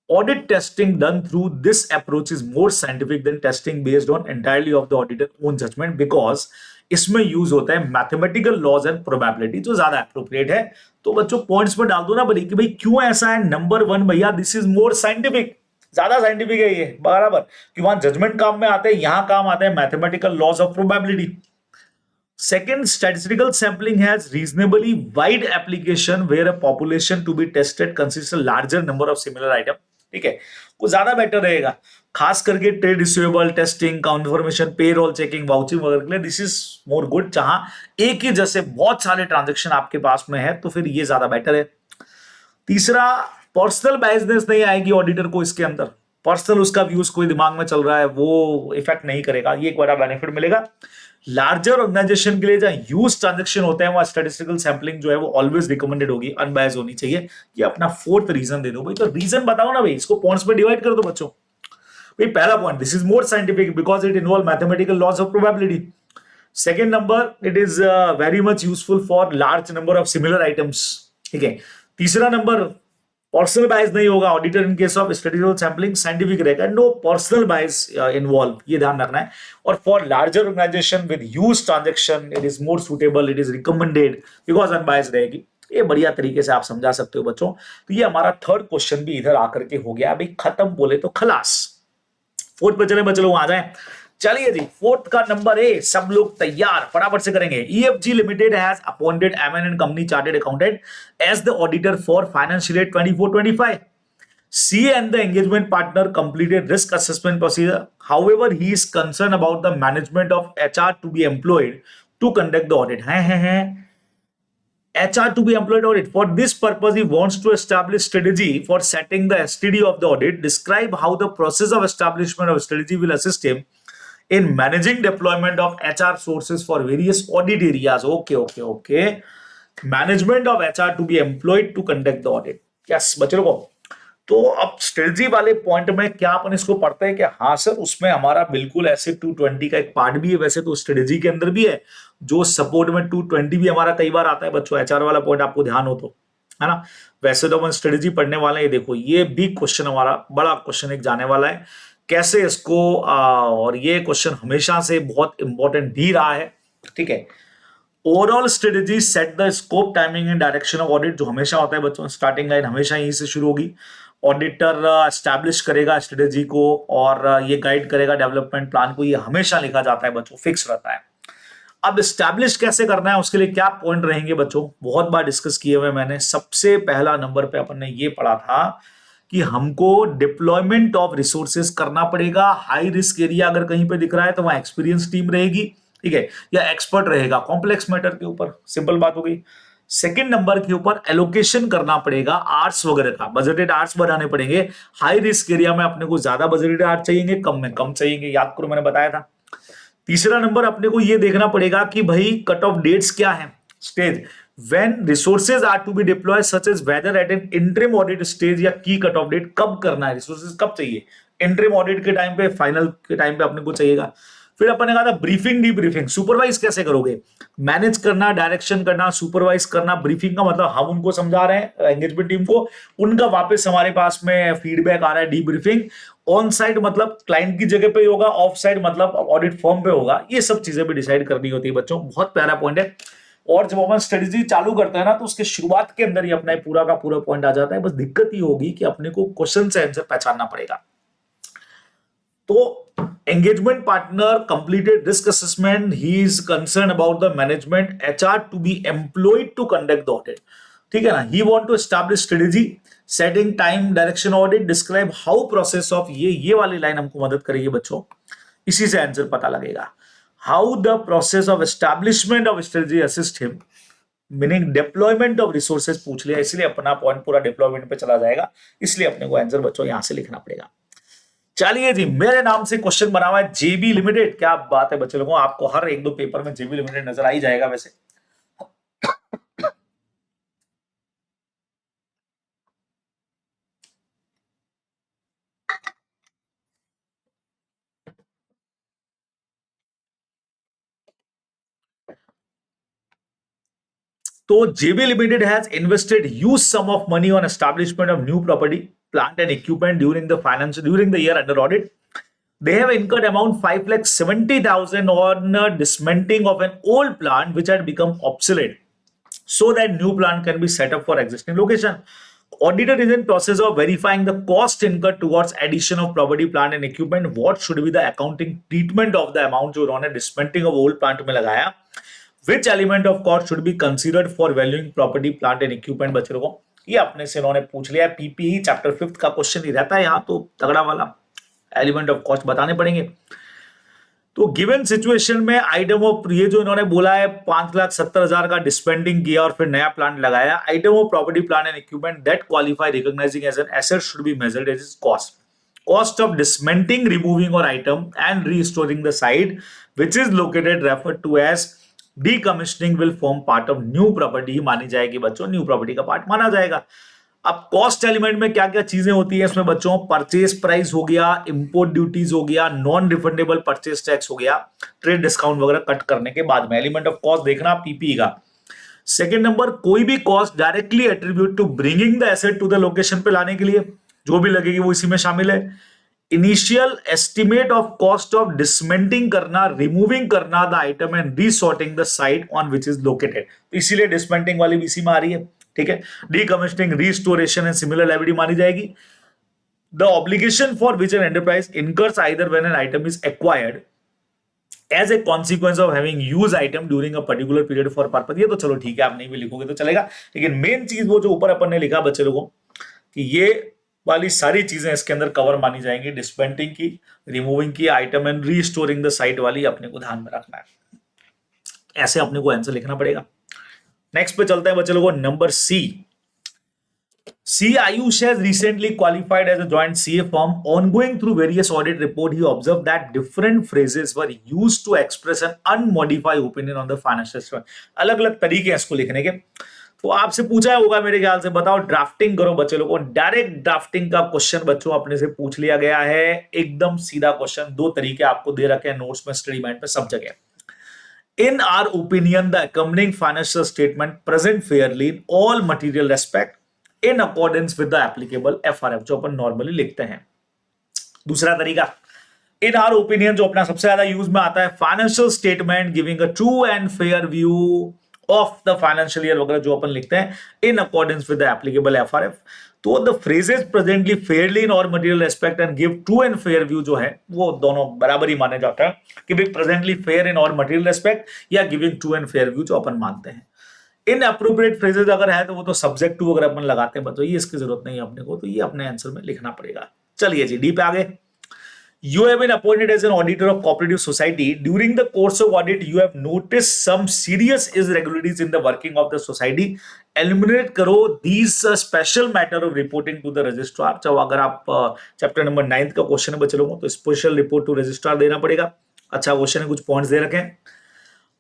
audit testing done through this approach is more scientific than testing based on entirely of the auditor own judgment because इसमें use होता है mathematical laws and probability, जो ज्यादा appropriate है। तो बच्चों points पर डाल दो ना बड़ी कि भाई क्यों ऐसा है। नंबर 1 भैया, दिस इज मोर साइंटिफिक, ज्यादा साइंटिफिक है ये, बराबर, कि वहां जजमेंट काम में आते हैं, यहां काम आते हैं mathematical laws of probability. Second, statistical sampling has reasonably wide application where a population to be tested consist a larger number of similar item. ठीक है, वो ज्यादा बेटर रहेगा, खास करके trade receivable testing, confirmation, payroll checking, vouching वगैरह के लिए दिस इज मोर गुड। जहां एक ही जैसे बहुत सारे ट्रांजेक्शन आपके पास में है तो फिर ये ज्यादा बेटर है। तीसरा, पर्सनल बायसनेस नहीं आएगी ऑडिटर को इसके अंदर, पर्सनल उसका व्यूज कोई दिमाग में चल रहा है वो इफेक्ट नहीं करेगा, ये एक बड़ा बेनिफिट मिलेगा। लार्जर ऑर्गेनाइजेशन के लिए जहां ह्यूज ट्रांजेक्शन होते हैं वहां स्टैटिस्टिकल सैंपलिंग जो है वो ऑलवेज रिकमेंडेड होगी, अनबायस होनी चाहिए। ये अपना फोर्थ रीजन दे दो भाई, तो रीजन बताओ ना भाई, इसको पॉइंट्स में डिवाइड कर दो बच्चों। भाई पहला point, this is more scientific because it involve mathematical laws of probability. Second number, it is very much useful for large number of similar items, ठीक है। तीसरा नंबर, पर्सनल बायस नहीं होगा auditor in case of statistical sampling, scientific रहेगा, no personal bias involve, ये ध्यान रखना है। और for larger organisation with huge transaction it is more suitable, it is recommended because unbias रहेगी। ये बढ़िया तरीके से आप समझा सकते हो बच्चों। तो ये हमारा थर्ड क्वेश्चन भी इधर आकर के हो गया, अभी खत्म बोले तो खलास। फोर्थ पे चले बच्चे लोग आ जाए। चलिए जी, फोर्थ का नंबर है, सब लोग तैयार, फटाफट से करेंगे। EFG limited has appointed M&N company chartered accountant as the auditor for financial year 24-25. CA and the engagement partner completed risk assessment procedure. However, he is concerned about the management of HR to be employed to conduct the audit. HR to be employed audit. For this purpose, he wants to establish strategy for setting the STD of the audit. Describe how the process of establishment of strategy will assist him in managing deployment of HR sources for various audit areas. Okay. Management of HR to be employed to conduct the audit. Yes, बच्चों को तो अब strategy वाले point में क्या अपन इसको पढ़ते हैं कि हाँ सर, उसमें हमारा बिल्कुल ऐसे 220 का एक पार्ट भी है, वैसे तो स्ट्रेटजी के अंदर भी है, जो सपोर्ट में 220 भी हमारा कई बार आता है बच्चों, एचआर वाला पॉइंट आपको ध्यान हो तो, है ना। वैसे तो अपन स्ट्रेटजी पढ़ने वाले हैं, ये देखो ये भी क्वेश्चन हमारा बड़ा क्वेश्चन एक जाने वाला है, कैसे इसको और ये क्वेश्चन हमेशा से बहुत इंपॉर्टेंट भी रहा है, ठीक है। Overall strategy set the scope, timing and direction of audit, जो हमेशा होता है बच्चों, स्टार्टिंग लाइन हमेशा यहीं से शुरू होगी। ऑडिटर एस्टैब्लिश करेगा स्ट्रेटजी को और ये गाइड करेगा डेवलपमेंट प्लान को, ये हमेशा लिखा जाता है बच्चों, फिक्स रहता है। अब एस्टैब्लिश कैसे करना है, उसके लिए क्या पॉइंट रहेंगे बच्चों, बहुत बार डिस्कस किए हुए मैंने। सबसे पहला नंबर पे अपन ने ये पढ़ा था कि हमको डिप्लॉयमेंट ऑफ रिसोर्सेज करना पड़ेगा। हाई रिस्क एरिया अगर कहीं पे दिख रहा है तो वहां एक्सपीरियंस टीम रहेगी, ठीक है, या एक्सपर्ट रहेगा कॉम्प्लेक्स मैटर के ऊपर, सिंपल बात हो गई। सेकेंड नंबर के ऊपर एलोकेशन करना पड़ेगा आर्ट्स वगैरह का, बजटेड आर्ट्स बढ़ाने पड़ेंगे। हाई रिस्क एरिया में अपने को ज्यादा बजटेड आर्ट्स चाहिए, कम में कम चाहिए, याद करो मैंने बताया था। तीसरा नंबर अपने को ये देखना पड़ेगा कि भाई कट ऑफ डेट्स क्या है, stage when resources are to be deployed such as whether at an interim audit stage, या की कट ऑफ डेट कब करना है, रिसोर्सेज कब चाहिए, इंटरिम ऑडिट के टाइम पे, फाइनल के टाइम पे अपने को चाहिएगा। फिर अपन ने कहा था ब्रीफिंग, डीब्रीफिंग, सुपरवाइज कैसे करोगे, मैनेज करना, डायरेक्शन करना, सुपरवाइज करना। ब्रीफिंग का मतलब हम उनको समझा रहे हैं एंगेजमेंट टीम को, उनका वापस हमारे पास में फीडबैक आ रहा है, डीब्रीफिंग। ऑन साइड मतलब क्लाइंट की जगह पे होगा, ऑफ साइड मतलब ऑडिट फॉर्म पे होगा, ये सब चीजें भी डिसाइड करनी होती है बच्चों, बहुत प्यारा पॉइंट है। और जब अपन स्ट्रेटेजी चालू करते हैं ना तो उसके शुरुआत के अंदर ही अपना पूरा का पूरा पॉइंट आ जाता है, बस दिक्कत ही होगी कि अपने को क्वेश्चन से आंसर पहचानना पड़ेगा। तो engagement partner completed risk assessment, he is concerned about the management HR to be employed to conduct the audit, ठीक है ना। he want to establish strategy, setting time, direction audit, describe how process of, ये वाली line हमको मदद करेगी बच्चों, इसी से आंसर पता लगेगा। how the process of establishment of strategy assist him, meaning deployment of resources पूछ लिया, इसलिए अपना पॉइंट पूरा डिप्लॉयमेंट पे चला जाएगा, इसलिए अपने को आंसर बच्चों यहां से लिखना पड़ेगा। चलिए जी, मेरे नाम से क्वेश्चन बना हुआ है जेबी लिमिटेड, क्या बात है बच्चे लोगों, आपको हर एक दो पेपर में जेबी लिमिटेड नजर आ ही जाएगा वैसे। तो J B limited has invested huge sum of money on establishment of new property, plant and equipment during the year under audit. They have incurred amount 5,70,000 on dismantling of an old plant which had become obsolete, so that new plant can be set up for existing location. Auditor is in process of verifying the cost incurred towards addition of property, plant and equipment. What should be the accounting treatment of the amount जो उन्होंने dismantling of old plant में लगाया? Which element of cost should be considered for valuing property, plant and equipment? बच्चे लोगों ये अपने से इन्होंने पूछ लिया। पीपीई चैप्टर 5 का क्वेश्चन ही रहता है यहाँ तो तगड़ा वाला, एलिमेंट ऑफ कॉस्ट बताने पड़ेंगे। तो गिवन सिचुएशन में आइटम ऑफ, ये जो इन्होंने बोला है 5,70,000 का डिस्पेंडिंग किया और फिर नया प्लांट लगाया, item of property plant and equipment that qualify recognising as an asset should be measured as cost, cost of dismantling, removing or item and restoring the site which is located referred to as decommissioning will form part of new property मानी जाएगी बच्चों, new property का part माना जाएगा। अब cost element में क्या क्या चीजें होती है इसमें बच्चों, परचेज प्राइस हो गया, इंपोर्ट ड्यूटीज हो गया, नॉन रिफंडेबल परचेज टैक्स हो गया, ट्रेड डिस्काउंट वगैरह कट करने के बाद में एलिमेंट ऑफ कॉस्ट देखना पीपी का। सेकेंड नंबर, कोई भी cost directly attribute to bringing the asset to the location पे लाने के लिए जो भी लगेगी वो इसी में शामिल है। Initial estimate of cost of dismantling करना, रिमूविंग करना the item and resorting the site on which is located, तो इसीलिए डिसमेंटिंग वाली भी इसी में आ रही है, ठीक है। Decommissioning, restoration and similar liability मानी जाएगी। The obligation for which an enterprise incurs either when an item is acquired as a consequence of having use item during a particular period for purpose, ये तो चलो ठीक है, आप नहीं भी लिखोगे तो चलेगा, लेकिन मेन चीज वो जो ऊपर अपन ने लिखा बच्चे लोगों कि ये वाली सारी चीजें इसके अंदर कवर मानी जाएंगी, डिस्पेंटिंग की, रिमूविंग की, item and restoring the site वाली अपने को ध्यान में रखना है। ऐसे अपने को आंसर लिखना पड़ेगा। नेक्स्ट पे चलते हैं बच्चे लोगों, number C. C. Ayush has recently qualified as a joint CA firm. Ongoing through various audit report, he observed that different phrases were used to express an unmodified opinion on the financial statement. अलग अलग तरीके हैं इसको लिखने के। तो आपसे पूछा होगा मेरे ख्याल से, बताओ ड्राफ्टिंग करो बच्चे लोगों। डायरेक्ट ड्राफ्टिंग का क्वेश्चन बच्चों अपने से पूछ लिया गया है, एकदम सीधा क्वेश्चन, दो तरीके आपको दे रखे हैं नोट्स में, स्टडी माइंड पे, सब जगह। In our opinion, the accompanying financial statement present fairly in all material respect in accordance with the applicable FRF, जो अपन नॉर्मली लिखते हैं। दूसरा तरीका, in our opinion, जो अपना सबसे ज्यादा यूज में आता है, financial statement giving a true and fair view of the financial year वगैरह जो अपन लिखते हैं, in accordance with the applicable FRF. तो द फ्रेजेस प्रेजेंटली फेयरली इन और material respect and give true and fair view जो है वो दोनों बराबर ही माने जाता है कि भाई प्रेजेंटली फेयर इन और मटेरियल रेस्पेक्ट या giving true and fair view जो अपन मानते हैं। इन अप्रोप्रिएट फ्रेजेस अगर है तो वो तो सब्जेक्ट टू अगर अपन लगाते हैं बच्चों, ये इसकी जरूरत नहीं है अपने को, तो ये अपने आंसर में लिखना पड़ेगा। चलिए जी, डी पे आगे। You have been appointed as an auditor of cooperative society. During the course of audit, you have noticed some serious irregularities in the working of the society. Eliminate करो these special matter of reporting to the registrar. जब अगर आप chapter number 9 का question है बच्चे लोगों, तो special report to registrar देना पड़ेगा। अच्छा क्वेश्चन है, कुछ पॉइंट्स दे रखे हैं।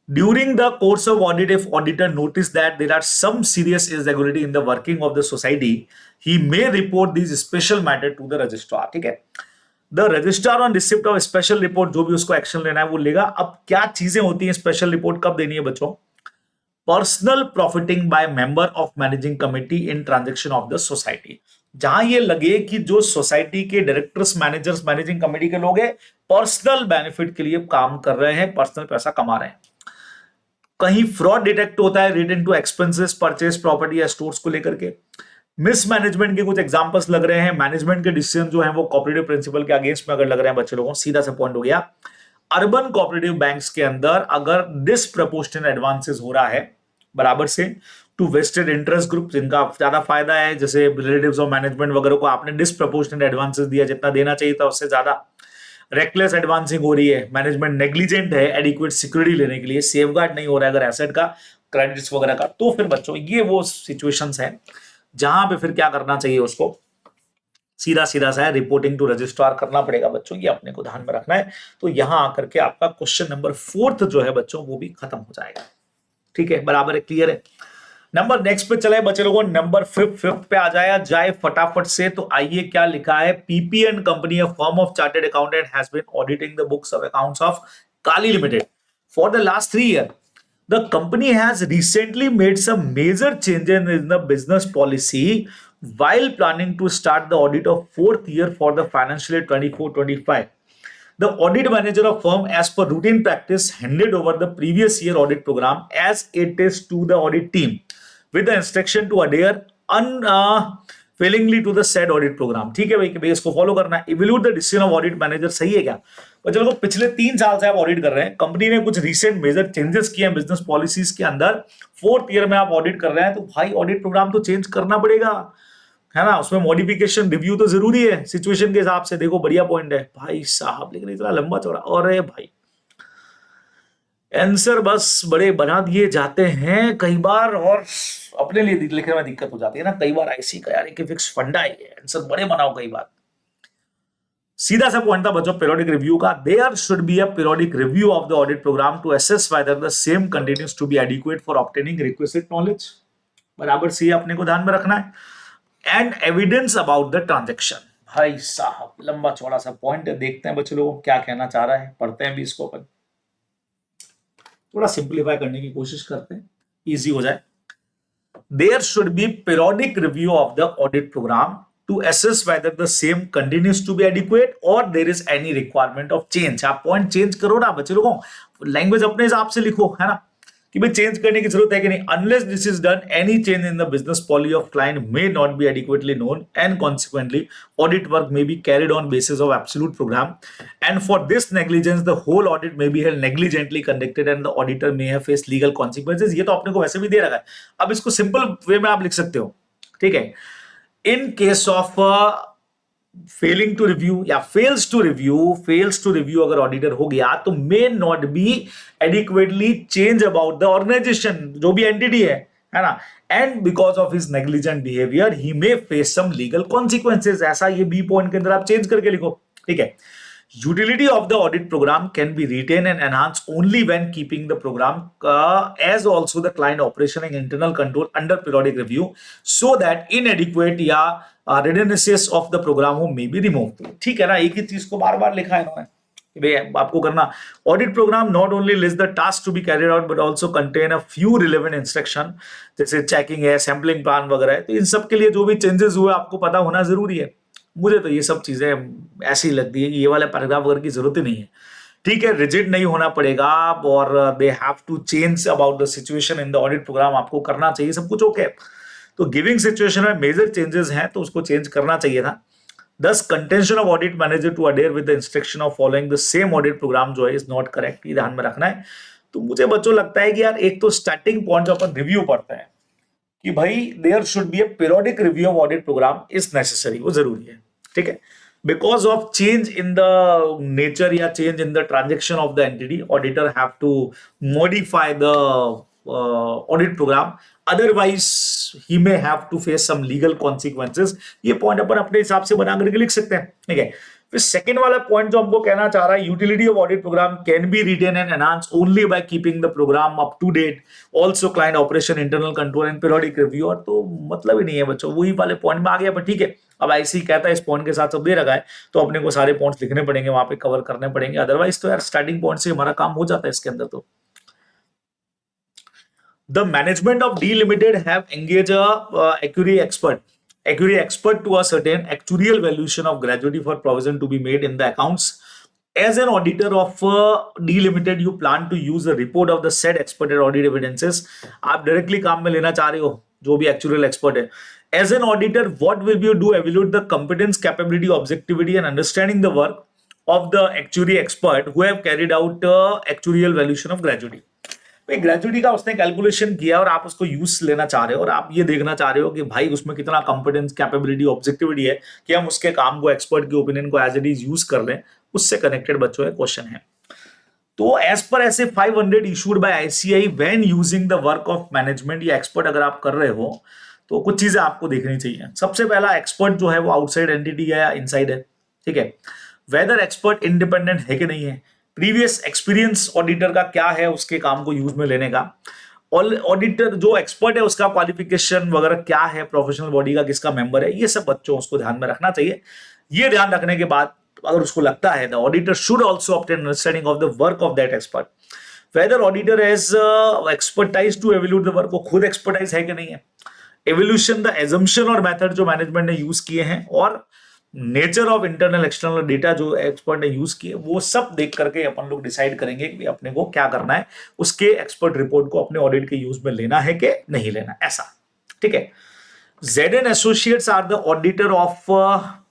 During the course of audit, if auditor noticed that there are some serious irregularity in the working of the society, he may report these special matter to the registrar. ठीक है, the registrar on receipt of special report, जो भी उसको action लेना है वो लेगा। अब क्या चीजें होती हैं, स्पेशल रिपोर्ट कब देनी है बच्चों? Personal profiting by member of managing committee in transaction of the society, जहां ये लगे कि जो सोसाइटी के डायरेक्टर्स, मैनेजर्स, मैनेजिंग कमेटी के लोग हैं, पर्सनल बेनिफिट के लिए काम कर रहे हैं, पर्सनल पैसा कमा रहे हैं। कहीं फ्रॉड डिटेक्ट होता है related to expenses, purchase property या स्टोर्स को लेकर के। मिसमैनेजमेंट के कुछ एग्जांपल्स लग रहे हैं, मैनेजमेंट के डिसीजन जो है वो कोऑपरेटिव प्रिंसिपल के अगेंस्ट में अगर लग रहे हैं बच्चे लोगों, सीधा सा पॉइंट हो गया। अर्बन कोऑपरेटिव बैंक्स के अंदर अगर डिसप्रपोर्शनल एडवांसेस हो रहा है बराबर से टू वेस्टेड इंटरेस्ट ग्रुप, जिनका ज्यादा फायदा है, जैसे रिलेटिव्स ऑफ मैनेजमेंट वगैरह को आपने डिसप्रपोर्शनल एडवांसेस दिया, जितना देना चाहिए था उससे ज्यादा, रेकलेस एडवांसिंग हो रही है, मैनेजमेंट नेग्लिजेंट है एडिक्वेट सिक्योरिटी लेने के लिए, सेफगार्ड नहीं हो रहा है अगर एसेट का, क्रेडिट्स वगैरह का, तो फिर बच्चों ये वो सिचुएशंस हैं जहां पे फिर क्या करना चाहिए, उसको सीधा सीधा सा रिपोर्टिंग टू रजिस्ट्रार करना पड़ेगा बच्चों, ये अपने को ध्यान में रखना है। तो यहां आकर के आपका क्वेश्चन नंबर 4 जो है बच्चों वो भी खत्म हो जाएगा। ठीक है, बराबर है, क्लियर है। नंबर नेक्स्ट पे चले बच्चे लोगों, नंबर 5 पे आ जाए फटाफट से। तो आइए क्या लिखा है, PP and company, a firm of chartered accountant has been auditing the books of accounts of Kali limited for the last 3 years. The company has recently made some major changes in the business policy while planning to start the audit of 4th year for the financial year 24-25. The audit manager of firm, as per routine practice, handed over the previous year audit program as it is to the audit team with the instruction to adhere failingly to the said audit program. ठीक है भाई कि भाई इसको follow करना है। Evaluate the decision of audit manager, सही है क्या? और चलो पिछले 3 साल से आप ऑडिट कर रहे हैं, कंपनी ने कुछ रिसेंट मेजर चेंजेस किए हैं बिजनेस पॉलिसीज के अंदर, 4th ईयर में आप ऑडिट कर रहे हैं, तो भाई ऑडिट प्रोग्राम तो चेंज करना पड़ेगा, है ना? उसमें मॉडिफिकेशन रिव्यू तो जरूरी है सिचुएशन के हिसाब से। देखो बढ़िया पॉइंट है भाई साहब, लेकिन इतना लंबा चौड़ा, और भाई आंसर बस बड़े बना दिए जाते हैं कई बार, और अपने लिए लिखने में दिक्कत हो जाती है ना कई बार। ऐसी का यार कि फिक्स फंडा है, आंसर बड़े बनाओ कई बार। सीधा सा पॉइंट था बच्चों पीरियोडिक रिव्यू का। There should be a periodic review of the audit program to assess whether the same continues to be adequate for obtaining requisite knowledge. बराबर सी अपने को ध्यान में रखना है। And evidence about the transaction. भाई साहब लंबा चौड़ा सा पॉइंट है, देखते हैं बच्चों लोग क्या कहना चाह रहा है, पढ़ते हैं भी इसको अपन, थोड़ा सिंप्लीफाई करने की कोशिश करते हैं, इजी हो जाए। There should be periodic review of the audit program to assess whether the same continues to be adequate or there is any requirement of change। आप पॉइंट चेंज करो ना बच्चे लोगों, लैंग्वेज अपने हिसाब से लिखो, है ना, कि भाई चेंज करने की जरूरत है कि नहीं। Unless this is done, any change in the business policy of client may not be adequately known and consequently audit work may be carried on basis of absolute program, and for this negligence the whole audit may be held negligently conducted and the auditor may have faced legal consequences। ये तो आपने को वैसे भी दे रखा है, अब इसको सिंपल वे में आप लिख सकते हो। ठीक है, in case of failing to review या फेल्स टू रिव्यू अगर ऑडिटर हो गया तो may not be adequately change about the organization, जो भी एंटिटी है ना, and because of his negligent behaviour he may face some legal consequences. ऐसा ये बी पॉइंट के अंदर आप चेंज करके लिखो। ठीक है, utility of the audit program can be retained and enhanced only when keeping the program as also the client operation and internal control under periodic review so that inadequate या redundancies of the program may be removed। ठीक है ना, एक ही चीज को बार बार लिखा है इन्होंने कि भाई आपको करना। Audit program not only list the task to be carried out but also contain a few relevant instruction, जैसे चेकिंग है, सैम्पलिंग प्लान वगैरह है। तो इन सब के लिए जो भी चेंजेस हुए आपको पता होना जरूरी है। मुझे तो ये सब चीजें ऐसी लगती है कि ये वाले पैराग्राफ वगैरह की जरूरत ही नहीं है। ठीक है, रिजिड नहीं होना पड़ेगा और they have to change about the situation in the audit program, आपको करना चाहिए सब कुछ ओके। तो गिविंग सिचुएशन में मेजर चेंजेस हैं तो उसको चेंज करना चाहिए था। Thus contention of audit manager to adhere with the instruction of following the same audit program जो है इज नॉट करेक्ट, ये ध्यान में रखना है। तो मुझे बच्चों लगता है कि यार एक तो स्टार्टिंग पॉइंट जो अपन रिव्यू पढ़ते हैं कि भाई there should be a periodic review of audit program is necessary, वो जरूरी है। ठीक है, because of change in the nature या change in the transaction of the entity auditor have to modify the audit program, otherwise he may have to face some legal consequences. ये point अपन अपने हिसाब से बना करके लिख सकते हैं। ठीक है, फिर सेकंड वाला पॉइंट जो हमको कहना चाह रहा है, utility of audit program can be retain and enhance only by keeping the program up to date, also client operation, internal control and periodic review. और तो मतलब ही नहीं है बच्चों, वही वाले पॉइंट में आ गया। पर ठीक है, अब ऐसे ही कहता है, इस पॉइंट के साथ सब दे रखा है तो अपने को सारे पॉइंट्स लिखने पड़ेंगे, वहां पे कवर करने पड़ेंगे, अदरवाइज तो यार स्टार्टिंग पॉइंट से हमारा काम हो जाता है इसके अंदर। तो the management of D Limited have engaged a actuary expert to ascertain actuarial valuation of gratuity for provision to be made in the accounts. As an auditor of D Limited, you plan to use the report of the said expert and audit evidences। आप directly काम में लेना चाह रहे हो जो भी actuarial expert है। As an auditor, what will you do? Evaluate the competence, capability, objectivity, and understanding the work of the actuary expert who have carried out actuarial valuation of gratuity। Gratuity का उसने calculation किया और आप उसको use लेना चाह रहे हो और आप ये देखना चाह रहे हो कि भाई उसमें कितना कॉम्पिटेंस, कैपेबिलिटी, ऑब्जेक्टिविटी है कि हम उसके काम को, एक्सपर्ट के ओपिनियन को एज इट इज यूज कर लें। उससे कनेक्टेड बच्चों का क्वेश्चन है। तो एज पर ऐसे 500 issued by ICI when using the work of management या एक्सपर्ट अगर आप कर रहे हो तो कुछ चीजें आपको देखनी चाहिए। सबसे पहला, एक्सपर्ट जो है वो आउटसाइड एंटिटी है या इनसाइड है। ठीक है, वेदर एक्सपर्ट इंडिपेंडेंट है कि नहीं है, प्रीवियस एक्सपीरियंस ऑडिटर का क्या है उसके काम को यूज में लेने का, और ऑडिटर जो एक्सपर्ट है उसका क्वालिफिकेशन वगैरह क्या है, प्रोफेशनल बॉडी का किसका मेंबर है, ये सब बच्चों उसको ध्यान में रखना चाहिए। ये ध्यान रखने के बाद अगर उसको लगता है the auditor should also obtain understanding of the work of that expert, whether auditor has expertise to evaluate the work, वो खुद एक्सपर्टाइज है कि नहीं है, एवोल्यूशन द एजम्पशन और मेथड जो मैनेजमेंट ने यूज किए हैं, और nature of internal external data जो एक्सपर्ट ने यूज किए, वो सब देख करके अपन लोग डिसाइड करेंगे कि अपने को क्या करना है, उसके एक्सपर्ट रिपोर्ट को अपने ऑडिट के यूज में लेना है कि नहीं लेना, ऐसा। ठीक है, ZN Associates are the auditor of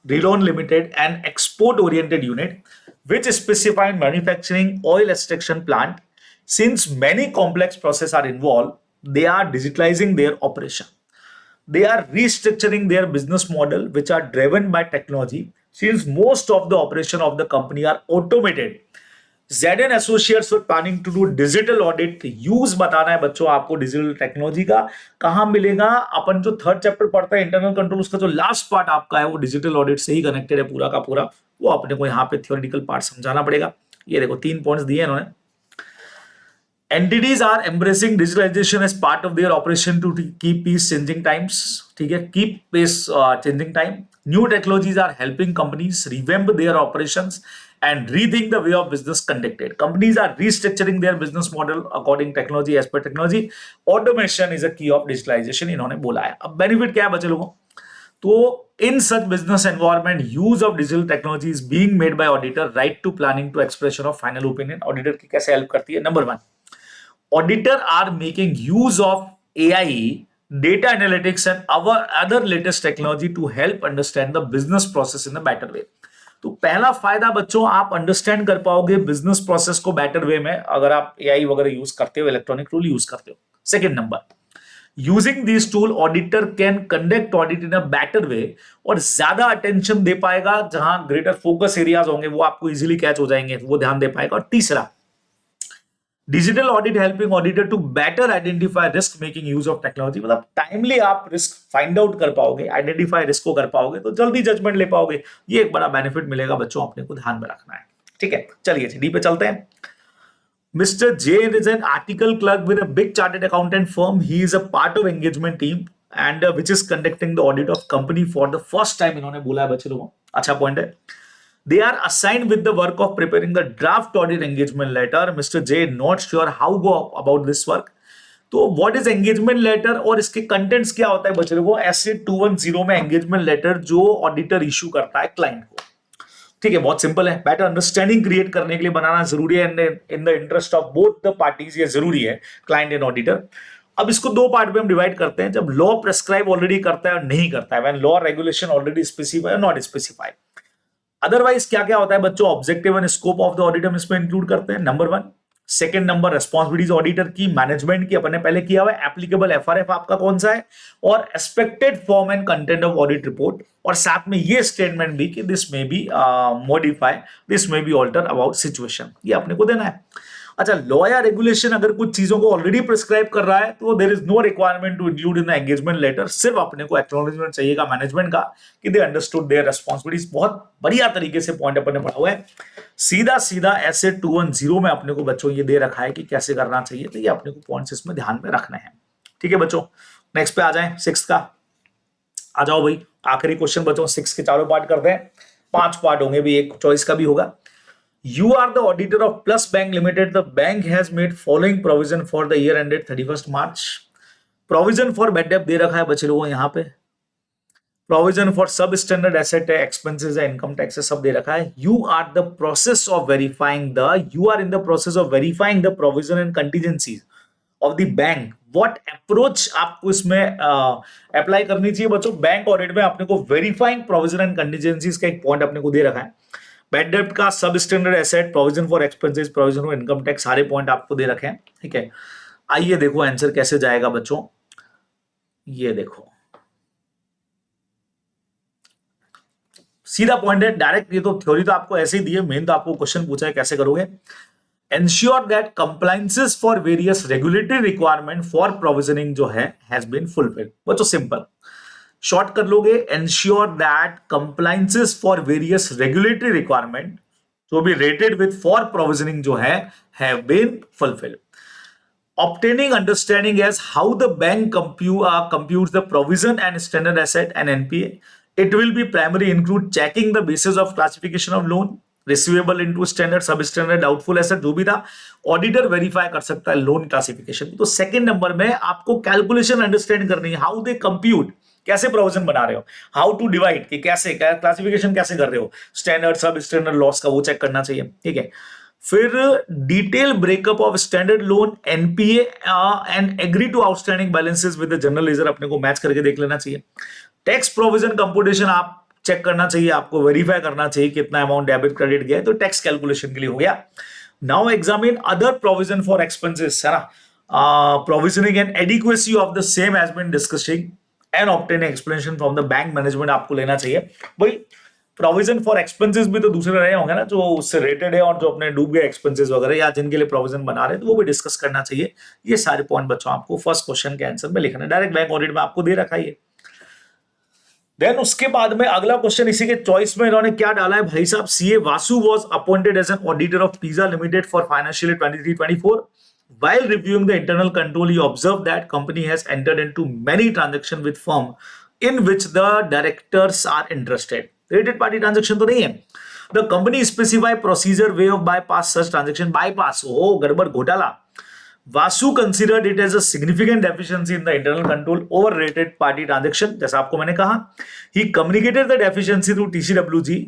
Relon Limited, an export-oriented unit which specify manufacturing oil extraction plant. Since many complex processes are involved, they are digitalizing their operation. They are restructuring their business model, which are driven by technology. Since most of the operation of the company are automated, ZN Associates were planning to do digital audit. Use बताना है बच्चों आपको digital technology का कहां मिलेगा. अपन जो third chapter पढ़ता है इंटरनल कंट्रोल, उसका जो लास्ट पार्ट आपका है वो डिजिटल ऑडिट से ही कनेक्टेड है पूरा का पूरा. वो अपने को यहाँ पे थियोरेटिकल पार्ट समझाना पड़ेगा. ये देखो 3 पॉइंट्स दिए इन्होंने. Entities are embracing digitalization as part of their operation to keep pace changing times. ठीक है, keep pace changing time. New technologies are helping companies revamp their operations and rethink the way of business conducted. Companies are restructuring their business model according technology as per technology. Automation is a key of digitalization. इन्होंने बोला है. अब benefit क्या है बच्चे लोगों? तो in such business environment, use of digital technology is being made by auditor right to planning to expression of final opinion. Auditor की कैसे help करती है? Number 1. Auditor are making use of AI, data analytics and our other latest technology to help understand the business process in a better way. तो पहला फायदा बच्चों, आप understand कर पाओगे बिजनेस प्रोसेस को बेटर वे में अगर आप एआई वगैरह यूज करते हो, इलेक्ट्रॉनिक टूल यूज करते हो. Second number, using this tool auditor can conduct audit in a better way और ज्यादा अटेंशन दे पाएगा. जहां ग्रेटर फोकस एरियाज होंगे वो आपको इजीली कैच हो जाएंगे, वो ध्यान दे पाएगा. और तीसरा, digital audit helping auditor to better identify risk making use of technology. मतलब टाइमली आप रिस्क फाइंड आउट कर पाओगे, आइडेंटिफाई रिस्क को कर पाओगे तो जल्दी जजमेंट ले पाओगे. ये एक बड़ा बेनिफिट मिलेगा बच्चों, अपने को ध्यान में रखना है. ठीक है, चलिए डी पे चलते हैं. Mister J is an article clerk with a big chartered accountant firm. He is a part of engagement team and which is conducting the audit of company for the first time. इन्होंने बोला है बच्चे लोगों, अच्छा point है. They are assigned with the work of preparing the draft audit engagement letter. Mr. J not sure how go about this work. तो what is engagement letter और इसके contents क्या होता है बच्चे लोगों? ऐसे 210 में engagement letter जो auditor issue करता है client को. ठीक है, बहुत सिंपल है. बेटर अंडरस्टैंडिंग क्रिएट करने के लिए बनाना जरूरी है. In the interest of both the parties ये जरूरी है, क्लाइंट एंड ऑडिटर. अब इसको 2 पार्ट में हम डिवाइड करते हैं. जब लॉ प्रेस्क्राइब ऑलरेडी करता है और नहीं करता है, when law regulation already specify और नॉट स्पेसिफाई. अदरवाइज क्या क्या होता है बच्चों? Objective and scope of the audit हम इसमें इंक्लूड करते हैं. Number 1. Second number, responsibilities auditor की, मैनेजमेंट की अपन ने पहले किया हुआ है. एप्लीकेबल एफआरएफ आपका कौन सा है, और expected form and content of audit report. और साथ में ये स्टेटमेंट भी कि दिस में बी मॉडिफाई, दिस में बी ऑल्टर अबाउट सिचुएशन. ये अपने को देना है. अच्छा, लॉ या रेगुलेशन अगर कुछ चीजों को ऑलरेडी प्रिस्क्राइब कर रहा है तो there is no requirement to include in the engagement letter. सिर्फ अपने को एक्नॉलेजमेंट चाहिएगा मैनेजमेंट का कि दे अंडरस्टूड देयर रिस्पांसिबिलिटीज. बहुत बढ़िया तरीके से पॉइंट अपने पढ़ा हुआ है. सीधा सीधा ऐसे 210 में अपने को बच्चों ये दे रखा है कि कैसे करना चाहिए. तो ये अपने को पॉइंट्स इसमें ध्यान में रखने हैं. ठीक है बच्चों, नेक्स्ट पे आ जाए. 6 का आ जाओ भाई. आखिरी क्वेश्चन बच्चों, 6 के चारों पार्ट करते हैं. 5 पार्ट होंगे भी, एक चॉइस का भी होगा. You are the auditor of Plus Bank Limited. The bank has made following provision for the year ended 31st March. Provision for bad debt दे रखा है बच्चे लोगों यहाँ पे. Provision for substandard asset है, expenses है, income tax है, सब दे रखा है. You are in the process of verifying the provision and contingencies of the bank. What approach आपको इसमें अप्लाई करनी चाहिए बच्चों? बैंक ऑडिट में अपने को वेरीफाइंग प्रोविजन एंड कंटीजेंसीज का एक पॉइंट अपने को दे रखा है. बैड डेब्ट का, सब standard asset, provision for expenses, provision for income tax, सारे पॉइंट आपको दे रखे हैं. ठीक है, आइए देखो आंसर कैसे जाएगा बच्चों. ये देखो सीधा पॉइंट है डायरेक्ट. ये तो थ्योरी तो आपको ऐसे ही दी है, मेन तो आपको क्वेश्चन पूछा है कैसे करोगे. Ensure that compliances for various regulatory requirement for provisioning जो है हैज बीन फुलफिल्ड. बच्चों सिंपल शॉर्ट कर लोगे. Ensure that compliances for various regulatory requirement जो भी रेटेड विद फॉर प्रोविजनिंग जो है have been fulfilled. Obtaining understanding as how the bank computes the provision and standard asset and NPA. It will be primarily include checking the basis of classification of loan, receivable into standard, substandard, doubtful asset जो भी था auditor verify कर सकता है loan classification. तो second number में आपको calculation understand करनी है. हाउ दे कंप्यूट, कैसे प्रोविजन बना रहे हो, हाउ टू डिवाइड, कि कैसे क्लासिफिकेशन कैसे कर रहे हो, स्टैंडर्ड सब स्टैंडर्ड लॉस का वो चेक करना चाहिए. ठीक है. फिर detail breakup of standard loan, NPA and agree to outstanding balances with the general ledger अपने को मैच करके देख लेना चाहिए। टैक्स प्रोविजन कंप्यूटेशन आप चेक करना चाहिए, आपको वेरीफाई करना चाहिए कितना अमाउंट डेबिट क्रेडिट गया है, तो टैक्स कैलकुलेशन के लिए हो गया। Now examine other provision for expenses, है ना, provisioning and adequacy of the same has been discussing and obtaining explanation from the bank management आपको लेना चाहिए। भाई प्रोविजन फॉर एक्सपेंसेस भी तो दूसरे रहे होंगे ना जो उससे रेटेड है और जो अपने डूब गए एक्सपेंसेस वगैरह या जिनके लिए प्रोविजन बना रहे हैं, तो वो भी डिस्कस करना चाहिए। ये सारे पॉइंट बच्चों आपको फर्स्ट क्वेश्चन के आंसर में लिखना है, डायरेक्ट बैंक ऑडिट में आपको दे रखा है। देन उसके बाद में अगला क्वेश्चन इसी के चॉइस में इन्होंने क्या डाला है भाई साहब, CA Vasu was appointed as an auditor of Pizza limited for financial year 23-24. While reviewing the internal control, he observed that company has entered into many transactions with firm in which the directors are interested. Related party transaction तो नहीं है. The company specify procedure way of bypass such transaction. Bypass, oh गड़बड़ घोटाला. Vasu considered it as a significant deficiency in the internal control over related party transaction. जैसा आपको मैंने कहा, he communicated the deficiency through TCWG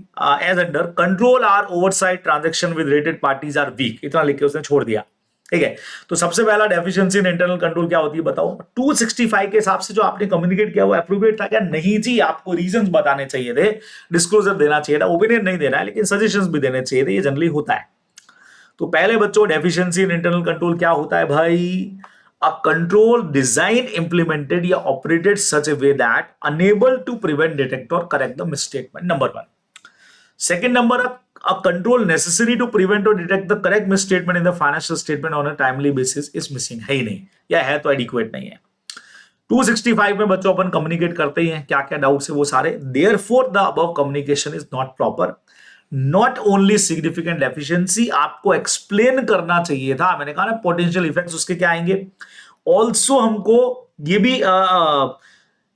as under control or oversight transaction with related parties are weak. इतना लिख के उसने छोड़ दिया, ठीक है। तो सबसे पहला डेफिशिएंसी इन इंटरनल कंट्रोल क्या होती है बताओ। 265 के हिसाब से जो आपने कम्युनिकेट किया वो एप्रोप्रिएट था क्या? नहीं जी, आपको रीजंस बताने चाहिए थे, डिस्क्लोजर देना चाहिए था, ओपिनियन नहीं देना है लेकिन सजेशंस भी देने चाहिए थे, ये जनरली होता है। तो पहले बच्चों डेफिशिएंसी इन इंटरनल कंट्रोल क्या होता है भाई? अ कंट्रोल डिजाइन इंप्लीमेंटेड या operated such a way that enable to prevent, detect और correct the misstatement, number 1। Second number, a control necessary to prevent or detect the correct misstatement in the financial statement on a timely basis is missing, है ही नहीं या है तो adequate नहीं है। 265 में बच्चों अपन कम्युनिकेट करते ही हैं, क्या क्या डाउट्स है वो सारे। therefore the above communication is not proper, not only significant deficiency, आपको एक्सप्लेन करना चाहिए था। मैंने कहा ना पोटेंशियल इफेक्ट्स उसके क्या आएंगे, ऑल्सो हमको ये भी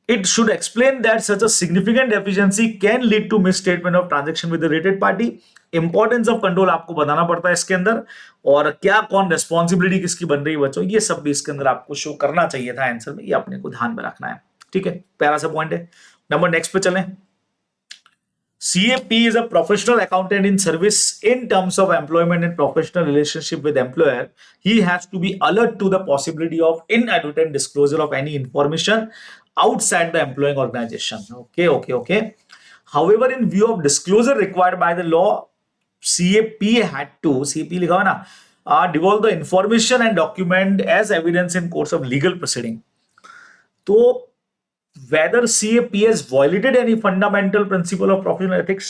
it should explain that such a significant deficiency can lead to misstatement of transaction with the related party. Importance of control आपको बताना पड़ता है इसके अंदर, और क्या कौन रेस्पॉन्सिबिलिटी किसकी बन रही है बच्चों, ये सब भी इसके अंदर आपको शो करना चाहिए था आंसर में, ये अपने को ध्यान में रखना है, ठीक है। प्यारा सा पॉइंट है। नंबर नेक्स्ट पे चलें। CAP is a professional accountant in service in terms of employment and professional relationship with employer. He has to be alert to the possibility of inadvertent disclosure of any information outside the employing organization. Okay. However, in view of disclosure required by the law, CAP लिखा हुआ ना, devolve the information and document as evidence in course of legal proceeding. तो whether CAP has violated any fundamental principle of professional ethics,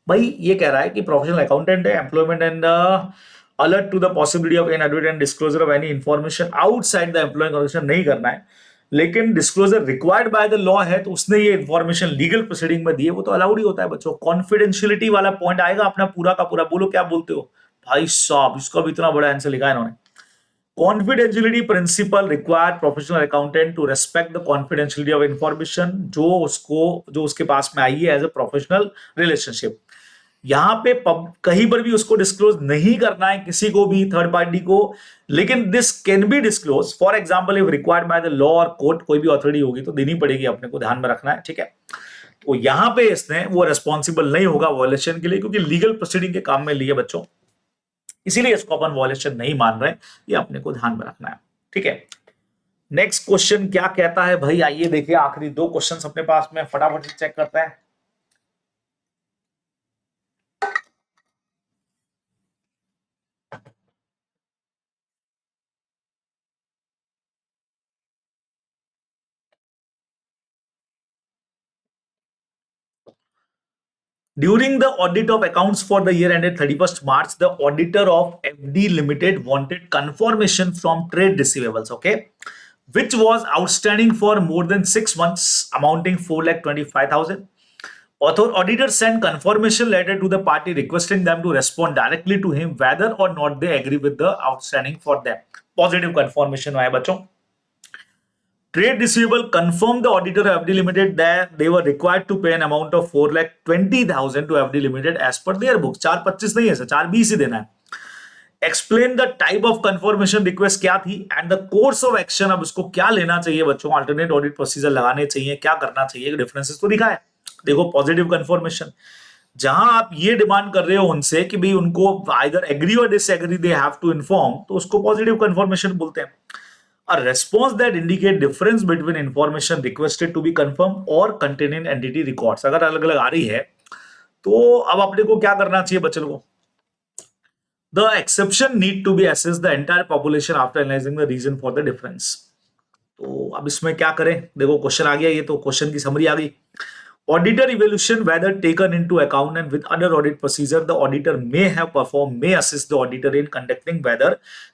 भाई ये कह रहा है कि प्रोफेशनल अकाउंटेंट है, employment and alert to the possibility of inadvertent disclosure of any information outside the employing organization नहीं करना है, लेकिन disclosure required by the law है तो उसने ये इंफॉर्मेशन लीगल प्रोसीडिंग में दी है, वो तो अलाउड ही होता है बच्चों। कॉन्फिडेंशियलिटी वाला पॉइंट आएगा अपना पूरा का पूरा, बोलो क्या बोलते हो भाई साहब, इसका भी इतना बड़ा आंसर लिखा है इन्होंने। Confidentiality principle require professional accountant to respect the confidentiality of information जो उसके पास में आई है एज ए प्रोफेशनल रिलेशनशिप। यहाँ पे कहीं पर भी उसको डिस्क्लोज नहीं करना है किसी को भी, थर्ड पार्टी को, लेकिन this can be disclose for example if required by the law और कोर्ट, कोई भी अथॉरिटी होगी तो देनी पड़ेगी, अपने को ध्यान में रखना है, ठीक है। तो यहाँ पे इसने वो रेस्पॉन्सिबल नहीं होगा वॉयलेशन के लिए, क्योंकि लीगल प्रोसीडिंग के काम में लिए बच्चों, इसीलिए इसको अपन वॉयलेशन नहीं मान रहे, ये अपने को ध्यान में रखना है, ठीक है। नेक्स्ट क्वेश्चन क्या कहता है भाई, आइए देखिए, आखिरी 2 क्वेश्चंस अपने पास में, फटाफट चेक करते हैं। During the audit of accounts for the year ended 31st March, the auditor of FD Limited wanted confirmation from trade receivables, okay, which was outstanding for more than 6 months, amounting 4,25,000. Auditor sent confirmation letter to the party requesting them to respond directly to him whether or not they agree with the outstanding for them. Positive confirmation है बच्चों। Trade receivable confirmed the auditor of FD Limited that they were required to pay an amount of 4,20,000 to FD Limited as per their books. 4,25 नहीं है sir, 4,20 ही देना है। Explain the type of confirmation request क्या थी and the course of action, अब इसको क्या लेना चाहिए बच्चों, alternate audit procedure लगाने चाहिए, क्या करना चाहिए, डिफरेंसेस तो दिखा है। देखो, पॉजिटिव कंफर्मेशन, जहां आप ये डिमांड कर रहे हो उनसे कि भाई उनको आइदर एग्री और disagree they have to inform, तो उसको पॉजिटिव कंफर्मेशन बोलते हैं। A response that indicate difference between information requested to be confirmed or contained in entity records, अगर अलग अलग आ रही है तो अब अपने को क्या करना चाहिए बच्चों को? The exception need to be assess the entire population after analyzing the reason for the difference. तो अब इसमें क्या करें? देखो क्वेश्चन आ गया, ये तो क्वेश्चन की समरी आ गई। Auditor evaluation whether taken into account and with other audit procedure the auditor may have performed may assist the auditor in conducting whether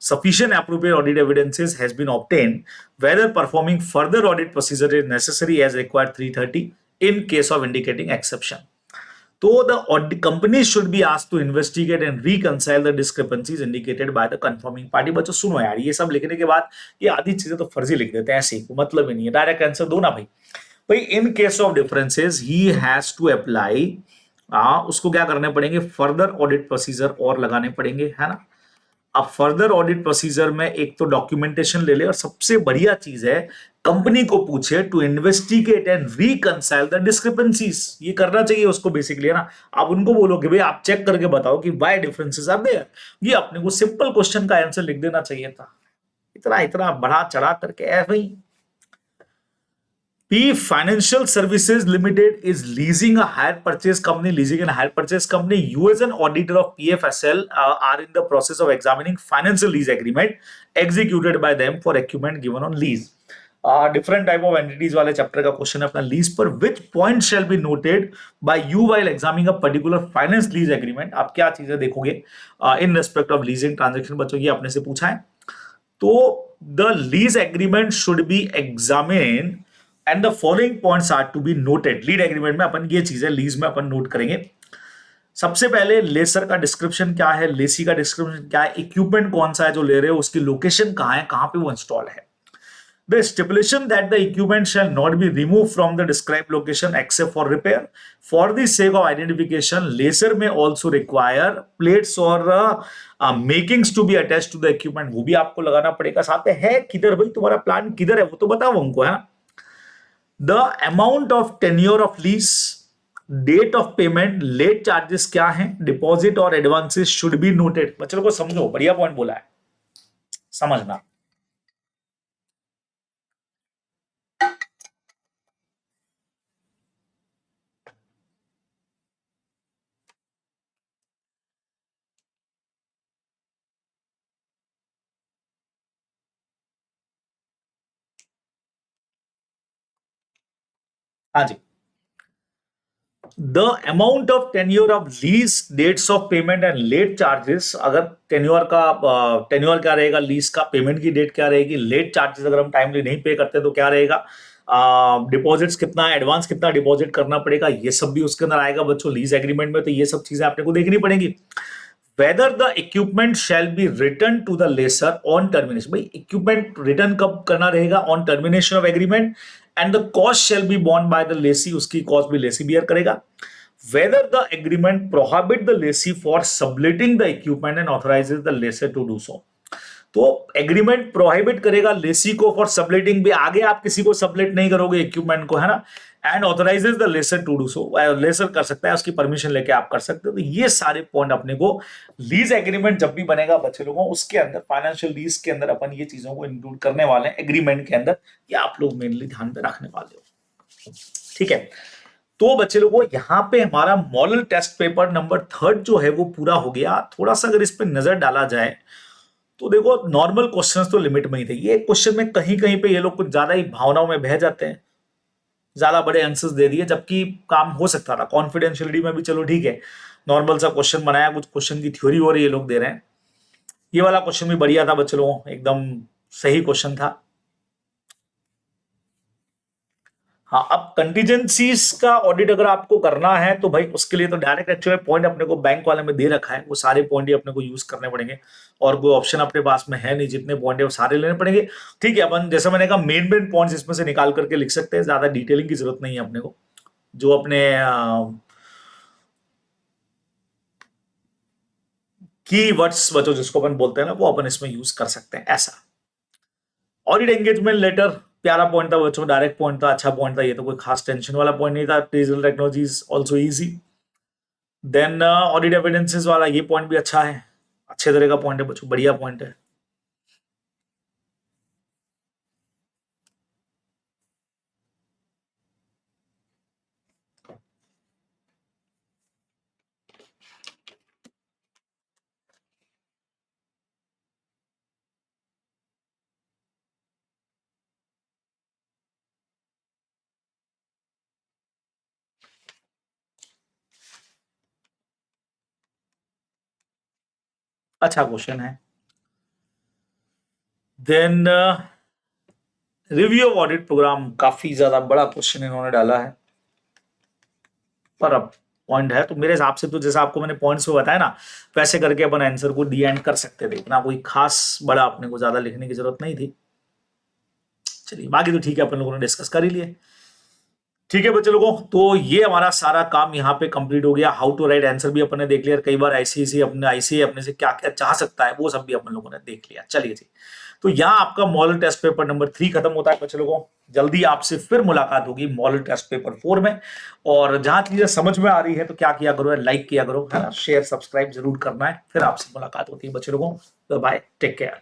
sufficient appropriate audit evidences has been obtained, whether performing further audit procedure is necessary as required 330 in case of indicating exception. So the audit company should be asked to investigate and reconcile the discrepancies indicated by the confirming party। बच्चों सुनो यार, ये सब लिखने के बाद ये आधी चीजें तो फर्जी लिख देते हैं, ऐसे ही मतलब ही नहीं है, डायरेक्ट आंसर दो ना भाई। भाई in case of differences he has to apply, उसको क्या करने पड़ेंगे? फर्दर ऑडिट प्रोसीजर और लगाने पड़ेंगे, है ना। अब फर्दर ऑडिट प्रोसीजर में एक तो डॉक्यूमेंटेशन ले ले, और सबसे बढ़िया चीज है कंपनी को पूछे to investigate and reconcile the discrepancies. ये करना चाहिए उसको बेसिकली, है ना। आप उनको बोलो कि भाई आप चेक करके बताओ कि व्हाई डिफरेंसेस आर देयर। ये अपने को सिंपल क्वेश्चन का आंसर लिख देना चाहिए था, इतना इतना बढ़ा चढ़ा करके ऐसे ही। P Financial Services Limited is leasing a hire purchase company, leasing a hire purchase company. You as an auditor of PFSL are in the process of examining financial lease agreement executed by them for equipment given on lease. Different type of entities वाले chapter का question है अपना lease पर। which point shall be noted by you while examining a particular finance lease agreement? आप क्या चीजें देखोगे in respect of leasing transaction? बच्चों ये अपने से पूछा है। तो the lease agreement should be examined and the following points are to be noted. Lead agreement में अपन ये चीजें लीज में अपन नोट करेंगे। सबसे पहले लेसर का डिस्क्रिप्शन क्या है, लेसी का डिस्क्रिप्शन क्या है, इक्विपमेंट कौन सा है जो ले रहे हो, उसकी लोकेशन कहां है, कहां पे वो इंस्टॉल है। The stipulation that the equipment shall not be remove from the describe location except for repair for the sake of identification. Lessor में ऑल्सो रिक्वायर प्लेट्स और makings to be attach to the equipment, वो भी आपको लगाना पड़ेगा। साथ में है किधर भाई, तुम्हारा प्लान किधर है वो तो बताओ हमको, है ना। The amount of tenure of lease, date of payment, late charges क्या है, डिपॉजिट और एडवांसेस शुड बी नोटेड। बच्चों को समझो, बढ़िया पॉइंट बोला है, समझना। हाँ जी। The amount of tenure of lease, dates of payment and late charges. अगर टेन्योर का टेन्योर क्या रहेगा, लीज का पेमेंट की डेट क्या रहेगी, लेट चार्जेस अगर हम टाइमली नहीं पे करते तो क्या रहेगा, डिपॉजिट्स कितना, एडवांस कितना डिपॉजिट करना पड़ेगा, ये सब भी उसके अंदर आएगा बच्चों लीज एग्रीमेंट में। तो ये सब चीजें आपने को देखनी पड़ेगी। Whether the equipment shall be returned to the lessor on termination, भाई इक्विपमेंट रिटर्न कब करना रहेगा, on termination of agreement, and the cost shall be borne by the lessee, उसकी कॉस्ट भी लेसी बियर करेगा। Whether the agreement prohibit the lessee for subletting the equipment and authorizes the lessor to do so, तो agreement prohibit करेगा लेसी को for subletting भी, आगे आप किसी को सबलेट नहीं करोगे इक्विपमेंट को, है ना। And authorises the lessor to do so, lessor कर सकता है, उसकी परमिशन लेके आप कर सकते हो। तो ये सारे पॉइंट अपने को लीज एग्रीमेंट जब भी बनेगा बच्चे लोगों, उसके अंदर फाइनेंशियल लीज के अंदर अपन ये चीजों को इंक्लूड करने वाले हैं एग्रीमेंट के अंदर। ये आप लोग मेनली ध्यान पे रखने वाले हो, ठीक है। तो बच्चे लोगों यहां पे हमारा मॉडल टेस्ट पेपर नंबर 3 जो है वो पूरा हो गया। थोड़ा सा अगर इस पे नजर डाला जाए तो देखो नॉर्मल क्वेश्चंस तो लिमिट में ही थे। ये क्वेश्चन में कहीं कहीं पे ये लोग कुछ ज्यादा ही भावनाओं में बह जाते हैं, ज्यादा बड़े आंसर्स दे दिए, जबकि काम हो सकता था कॉन्फिडेंशियलिटी में भी। चलो ठीक है, नॉर्मल सा क्वेश्चन बनाया, कुछ क्वेश्चन की थ्योरी और ये लोग दे रहे हैं। ये वाला क्वेश्चन भी बढ़िया था बच्चों, एकदम सही क्वेश्चन था। हाँ, अब कंटीजेंसीज का ऑडिट अगर आपको करना है तो भाई उसके लिए तो डायरेक्ट एक्चुअली पॉइंट अपने को बैंक वाले में दे रखा है, वो सारे पॉइंट ही अपने को यूज करने पड़ेंगे, और कोई ऑप्शन अपने पास में है नहीं, जितने पॉइंट है वो सारे लेने पड़ेंगे। ठीक है, अपन जैसा मैंने कहा मेन मेन पॉइंट्स इसमें से निकाल करके लिख सकते हैं, ज्यादा डिटेलिंग की जरूरत नहीं है अपने को। जो अपने की वर्ड्स बचो जिसको अपन बोलते हैं ना, वो अपन इसमें यूज कर सकते हैं ऐसा। ऑडिट एंगेजमेंट लेटर प्यारा पॉइंट था बच्चों, डायरेक्ट पॉइंट था, अच्छा पॉइंट था, ये तो कोई खास टेंशन वाला पॉइंट नहीं था। Digital technology is also easy. Then audit evidences वाला ये पॉइंट भी अच्छा है, अच्छे तरह का पॉइंट है बच्चों, बढ़िया पॉइंट है। अच्छा क्वेश्चन है। Then review of audit program, काफी ज्यादा बड़ा क्वेश्चन इन्होंने डाला है, पर अब पॉइंट है तो मेरे हिसाब से तो जैसा आपको मैंने पॉइंट्स में बताया ना, वैसे करके अपन आंसर को डी एंड कर सकते थे, इतना कोई खास बड़ा अपने को ज्यादा लिखने की जरूरत नहीं थी। चलिए बाकी तो ठीक है, अपन लोगों ने डिस्कस कर ही लिए। ठीक है बच्चे लोगों, तो ये हमारा सारा काम यहाँ पे कंप्लीट हो गया। हाउ टू राइट आंसर भी अपन ने देख लिया, कई बार आईसीएसई अपने आईसीए अपने से क्या क्या चाह सकता है वो सब भी अपन लोगों ने देख लिया। चलिए जी, तो यहाँ आपका मॉडल टेस्ट पेपर नंबर 3 खत्म होता है बच्चे लोगों। जल्दी आपसे फिर मुलाकात होगी मॉडल टेस्ट पेपर 4 में। और जहां चीजें समझ में आ रही है तो क्या किया करो, लाइक किया करो, है ना, शेयर सब्सक्राइब जरूर करना है। फिर आपसे मुलाकात होती है बच्चे लोगों। Bye, take care.